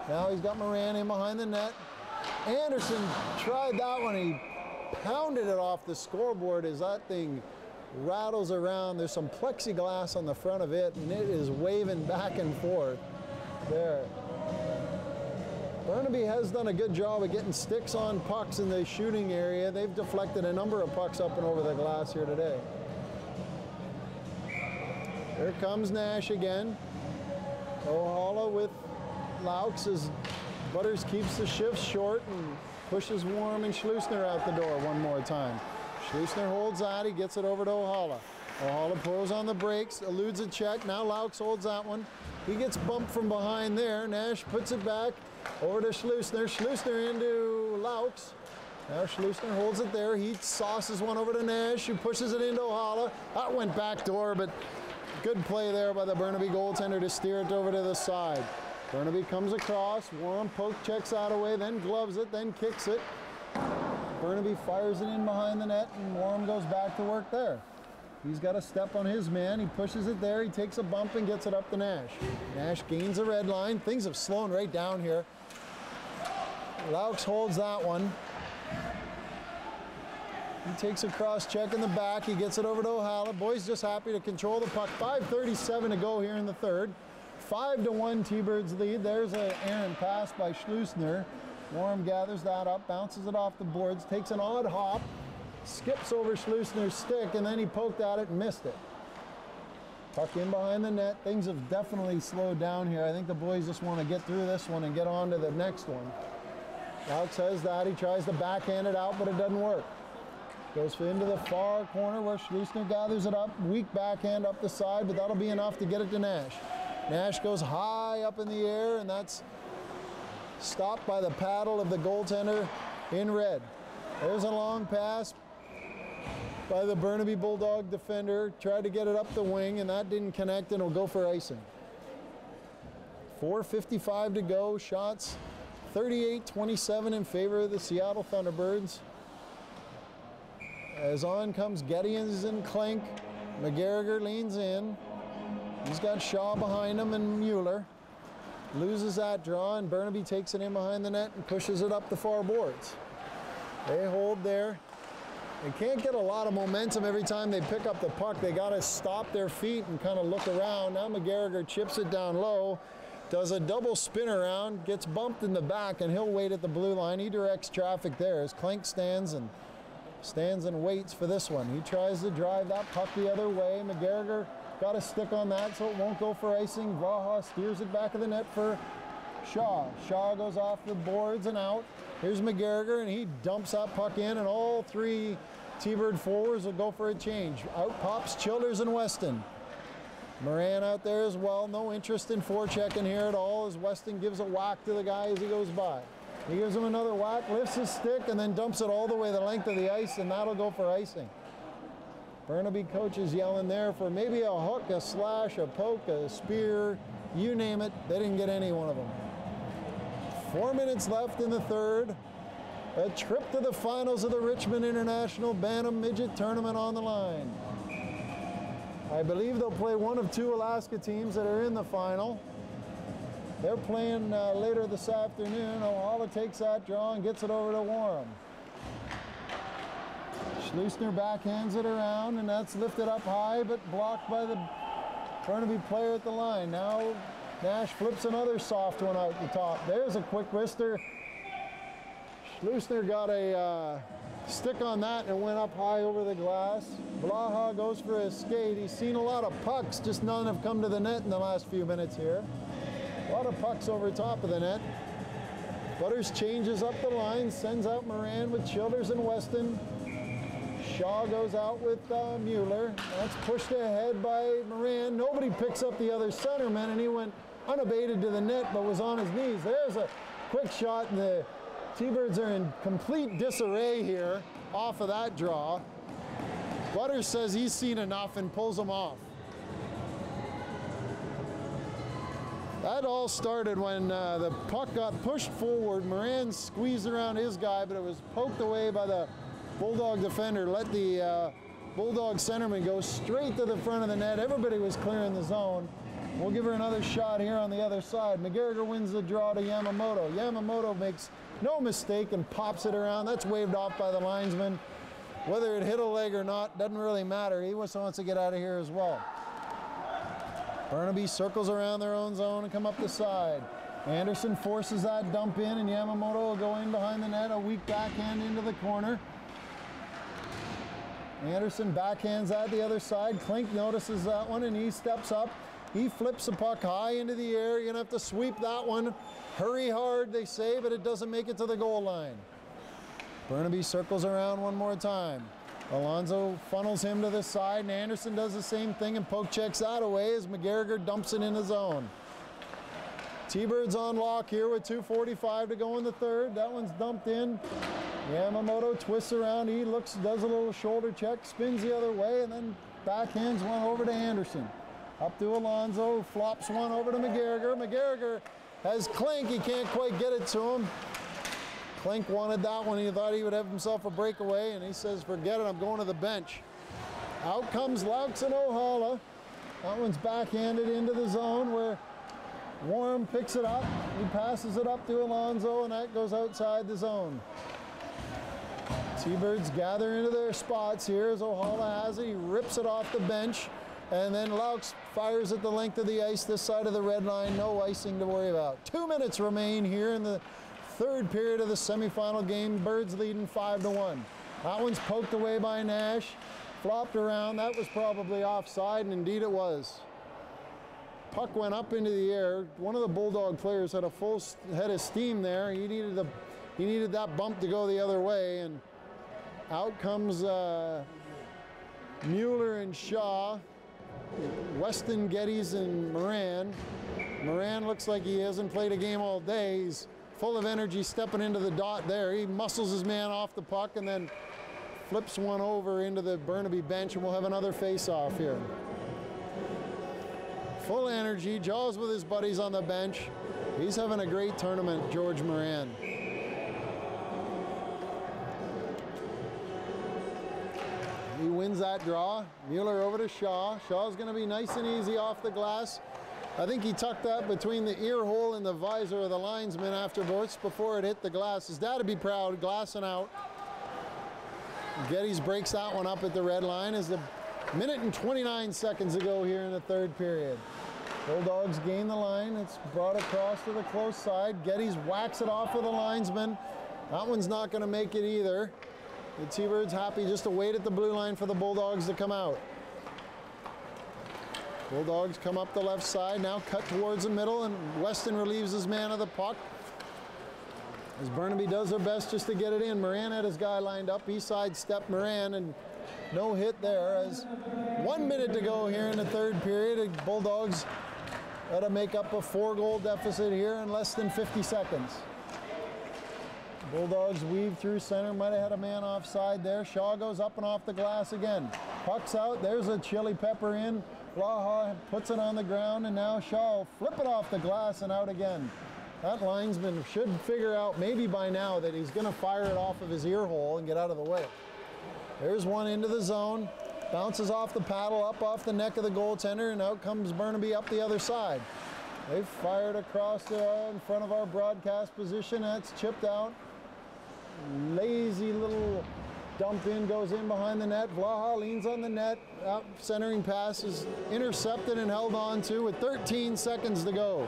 Now he's got Moran in behind the net. Anderson tried that one. He pounded it off the scoreboard as that thing rattles around. There's some plexiglass on the front of it, and it is waving back and forth there. Burnaby has done a good job of getting sticks on pucks in the shooting area. They've deflected a number of pucks up and over the glass here today. Here comes Nash again. O'Hala with Laux as Butters keeps the shifts short and pushes Warm and Schleusner out the door one more time. Schleusner holds that. He gets it over to O'Hala. O'Hala pulls on the brakes, eludes a check. Now Laux holds that one. He gets bumped from behind there. Nash puts it back over to Schleusner. Schleusner into Laux. Now Schleusner holds it there. He sauces one over to Nash, who pushes it into O'Hala. That went backdoor, but good play there by the Burnaby goaltender to steer it over to the side. Burnaby comes across. Warm poke checks out away, then gloves it, then kicks it. Burnaby fires it in behind the net, and Warm goes back to work there. He's got a step on his man. He pushes it there. He takes a bump and gets it up to Nash. Nash gains a red line. Things have slowed right down here. Laux holds that one. He takes a cross check in the back. He gets it over to O'Hala. Boys just happy to control the puck. 5:37 to go here in the third. 5-1 T-Birds lead. There's an errant pass by Schleusner. Warm gathers that up, bounces it off the boards, takes an odd hop, skips over Schleusner's stick, and then he poked at it and missed it. Puck in behind the net. Things have definitely slowed down here. I think the boys just want to get through this one and get on to the next one. Laux has that. He tries to backhand it out, but it doesn't work. Goes into the far corner where Schleusner gathers it up. Weak backhand up the side, but that'll be enough to get it to Nash. Nash goes high up in the air, and that's stopped by the paddle of the goaltender in red. There's a long pass by the Burnaby Bulldog defender. Tried to get it up the wing, and that didn't connect, and it'll go for icing. 4:55 to go. Shots 38-27 in favor of the Seattle Thunderbirds. As on comes Gettys and Klink. McGarriger leans in. He's got Shaw behind him and Mueller. Loses that draw, and Burnaby takes it in behind the net and pushes it up the far boards. They hold there. They can't get a lot of momentum every time they pick up the puck. They got to stop their feet and kind of look around. Now McGarriger chips it down low, does a double spin around, gets bumped in the back, and he'll wait at the blue line. He directs traffic there as Klink stands and waits for this one. He tries to drive that puck the other way. McGarriger got a stick on that, so it won't go for icing. Vaha steers it back of the net for Shaw. Shaw goes off the boards and out. Here's McGarriger, and he dumps that puck in, and all three T-Bird forwards will go for a change. Out pops Childers and Weston. Moran out there as well. No interest in forechecking here at all as Weston gives a whack to the guy as he goes by. He gives him another whack, lifts his stick, and then dumps it all the way the length of the ice, and that'll go for icing. Burnaby coach is yelling there for maybe a hook, a slash, a poke, a spear, you name it. They didn't get any one of them. 4 minutes left in the third. A trip to the finals of the Richmond International Bantam Midget Tournament on the line. I believe they'll play one of two Alaska teams that are in the final. They're playing later this afternoon. O'Hala takes that draw and gets it over to Warham. Schleusner backhands it around, and that's lifted up high, but blocked by the Burnaby player at the line. Now Nash flips another soft one out the top. There's a quick wrister. Schleusner got a stick on that and went up high over the glass. Blaha goes for a skate. He's seen a lot of pucks, just none have come to the net in the last few minutes here. A lot of pucks over top of the net. Butters changes up the line, sends out Moran with Childers and Weston. Shaw goes out with Mueller. That's pushed ahead by Moran. Nobody picks up the other centerman, and he went unabated to the net but was on his knees. There's a quick shot, and the T-Birds are in complete disarray here off of that draw. Butters says he's seen enough and pulls him off. That all started when the puck got pushed forward. Moran squeezed around his guy, but it was poked away by the Bulldog defender. Let the Bulldog centerman go straight to the front of the net. Everybody was clearing the zone. We'll give her another shot here on the other side. McGarriger wins the draw to Yamamoto. Yamamoto makes no mistake and pops it around. That's waved off by the linesman. Whether it hit a leg or not, doesn't really matter. He wants to get out of here as well. Burnaby circles around their own zone and come up the side. Anderson forces that dump in, and Yamamoto will go in behind the net. A weak backhand into the corner. Anderson backhands that the other side. Klink notices that one, and he steps up. He flips the puck high into the air. You're going to have to sweep that one. Hurry hard, they say, but it doesn't make it to the goal line. Burnaby circles around one more time. Alonso funnels him to the side, and Anderson does the same thing and poke checks that away as McGarriger dumps it in the zone. T-Birds on lock here with 2:45 to go in the third. That one's dumped in. Yamamoto twists around. He does a little shoulder check, spins the other way, and then backhands one over to Anderson. Up to Alonso, flops one over to McGarriger. McGarriger has Klink. He can't quite get it to him. Klink wanted that one. He thought he would have himself a breakaway, and he says, forget it, I'm going to the bench. Out comes Laux and O'Hala. That one's backhanded into the zone where Warren picks it up. He passes it up to Alonso, and that goes outside the zone. T-Birds gather into their spots here as O'Hala has it. He rips it off the bench, and then Laux fires at the length of the ice this side of the red line. No icing to worry about. 2 minutes remain here in the third period of the semifinal game. Birds leading 5-1. That one's poked away by Nash. Flopped around. That was probably offside, and indeed it was. Puck went up into the air. One of the Bulldog players had a full head of steam there. He needed that bump to go the other way, and out comes Mueller and Shaw, Weston, Gettys, and Moran. Moran looks like he hasn't played a game all day. He's full of energy stepping into the dot there. He muscles his man off the puck and then flips one over into the Burnaby bench, and we'll have another face-off here. full energy, jaws with his buddies on the bench. He's having a great tournament, George Moran. He wins that draw. Mueller over to Shaw. Shaw's going to be nice and easy off the glass. I think he tucked that between the ear hole and the visor of the linesman afterwards before it hit the glass. His dad would be proud, glassing out. Geddes breaks that one up at the red line as the minute and 29 seconds to go here in the third period. Bulldogs gain the line. It's brought across to the close side. Geddes whacks it off of the linesman. That one's not going to make it either. The T-Birds happy just to wait at the blue line for the Bulldogs to come out. Bulldogs come up the left side, now cut towards the middle, and Weston relieves his man of the puck. As Burnaby does their best just to get it in. Moran had his guy lined up. He sidestepped Moran, and no hit there. As 1 minute to go here in the third period, the Bulldogs got to make up a 4-goal deficit here in less than 50 seconds. Bulldogs weave through center, might have had a man offside there. Shaw goes up and off the glass again. Puck's out, there's a chili pepper in. Blaha puts it on the ground, and now Shaw will flip it off the glass and out again. That linesman should figure out maybe by now that he's going to fire it off of his ear hole and get out of the way. There's one into the zone, bounces off the paddle, up off the neck of the goaltender, and out comes Burnaby up the other side. They've fired across in front of our broadcast position. That's chipped out. Lazy little dump in, goes in behind the net. Vlaha leans on the net. Out centering pass is intercepted and held on to with 13 seconds to go.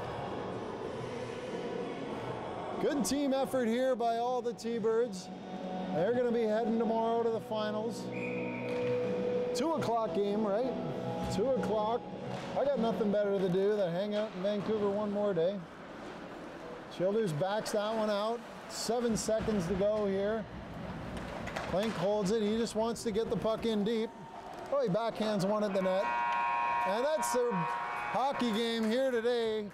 Good team effort here by all the T-Birds. They're going to be heading tomorrow to the finals. 2 o'clock game, right? 2 o'clock. I got nothing better to do than hang out in Vancouver one more day. Childers backs that one out. 7 seconds to go here. Plank holds it. He just wants to get the puck in deep. Oh, he backhands one at the net. And that's the hockey game here today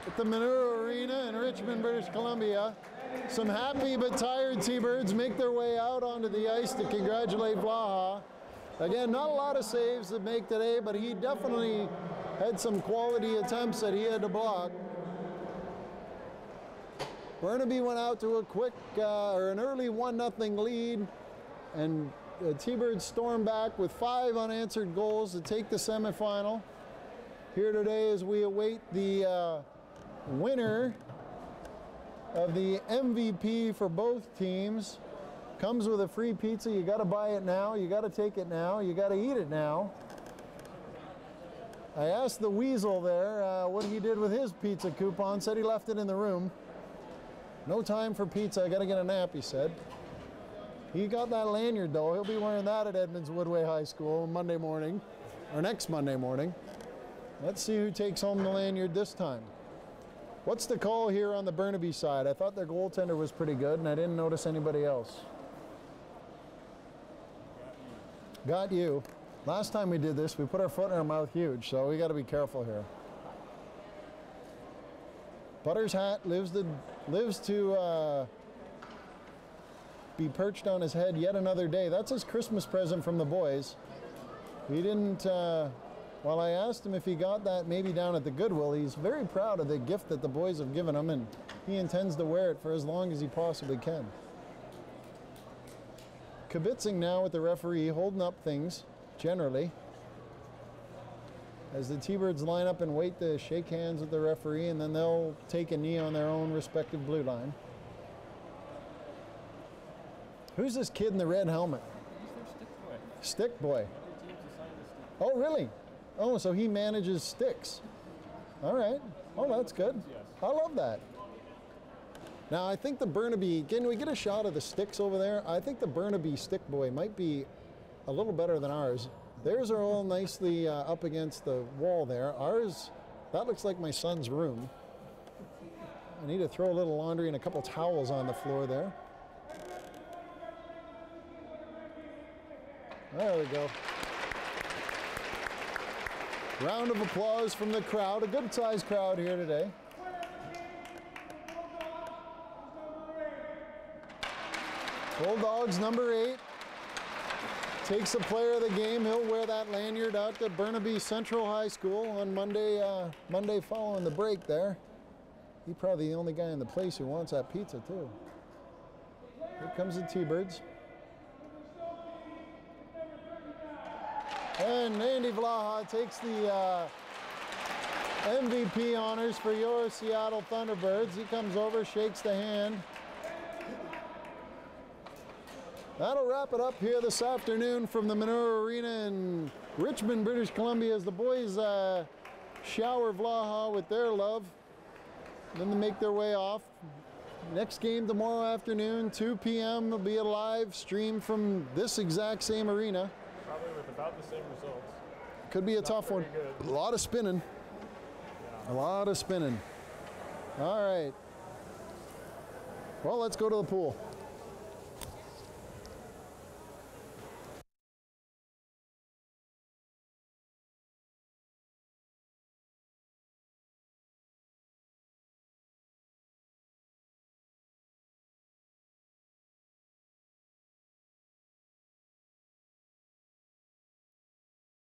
at the Manure Arena in Richmond, British Columbia. Some happy but tired T-Birds make their way out onto the ice to congratulate Vlaha. Again, not a lot of saves to make today, but he definitely had some quality attempts that he had to block. Burnaby went out to a quick, or an early 1-0 lead, and the T-Birds stormed back with 5 unanswered goals to take the semifinal. Here today as we await the winner of the MVP for both teams. Comes with a free pizza. You got to buy it now. You got to take it now. You got to eat it now. I asked the Weasel there what he did with his pizza coupon. Said he left it in the room. No time for pizza. I got to get a nap, he said. He got that lanyard, though. He'll be wearing that at Edmonds Woodway High School Monday morning, or next Monday morning. Let's see who takes home the lanyard this time. What's the call here on the Burnaby side? I thought their goaltender was pretty good, and I didn't notice anybody else. Got you. Last time we did this, we put our foot in our mouth huge, so we got to be careful here. Butter's hat lives to be perched on his head yet another day. That's his Christmas present from the boys. He didn't, while I asked him if he got that maybe down at the Goodwill, he's very proud of the gift that the boys have given him, and he intends to wear it for as long as he possibly can. Kibitzing now with the referee, holding up things, generally. As the T-Birds line up and wait to shake hands with the referee, and then they'll take a knee on their own respective blue line. Who's this kid in the red helmet? He's their stick boy. Stick boy. Other teams assigned a stick. Oh, really? Oh, so he manages sticks. All right. Oh, that's good. Yes. I love that. Now, I think the Burnaby, can we get a shot of the sticks over there? I think the Burnaby stick boy might be a little better than ours. Theirs are all nicely up against the wall there. Ours, that looks like my son's room. I need to throw a little laundry and a couple towels on the floor there. There we go. Round of applause from the crowd. A good-sized crowd here today. Bulldogs number 8. takes the player of the game. He'll wear that lanyard out to Burnaby Central High School on Monday, Monday following the break there. He's probably the only guy in the place who wants that pizza too. Here comes the T-Birds. And Andy Vlaha takes the MVP honors for your Seattle Thunderbirds. He comes over, shakes the hand. That'll wrap it up here this afternoon from the Manure Arena in Richmond, British Columbia, as the boys shower Vlaha with their love. Then they make their way off. Next game tomorrow afternoon, 2 p.m. will be a live stream from this exact same arena. Probably with about the same results. Could be a tough one. Good. A lot of spinning. Yeah. A lot of spinning. All right. Well, let's go to the pool.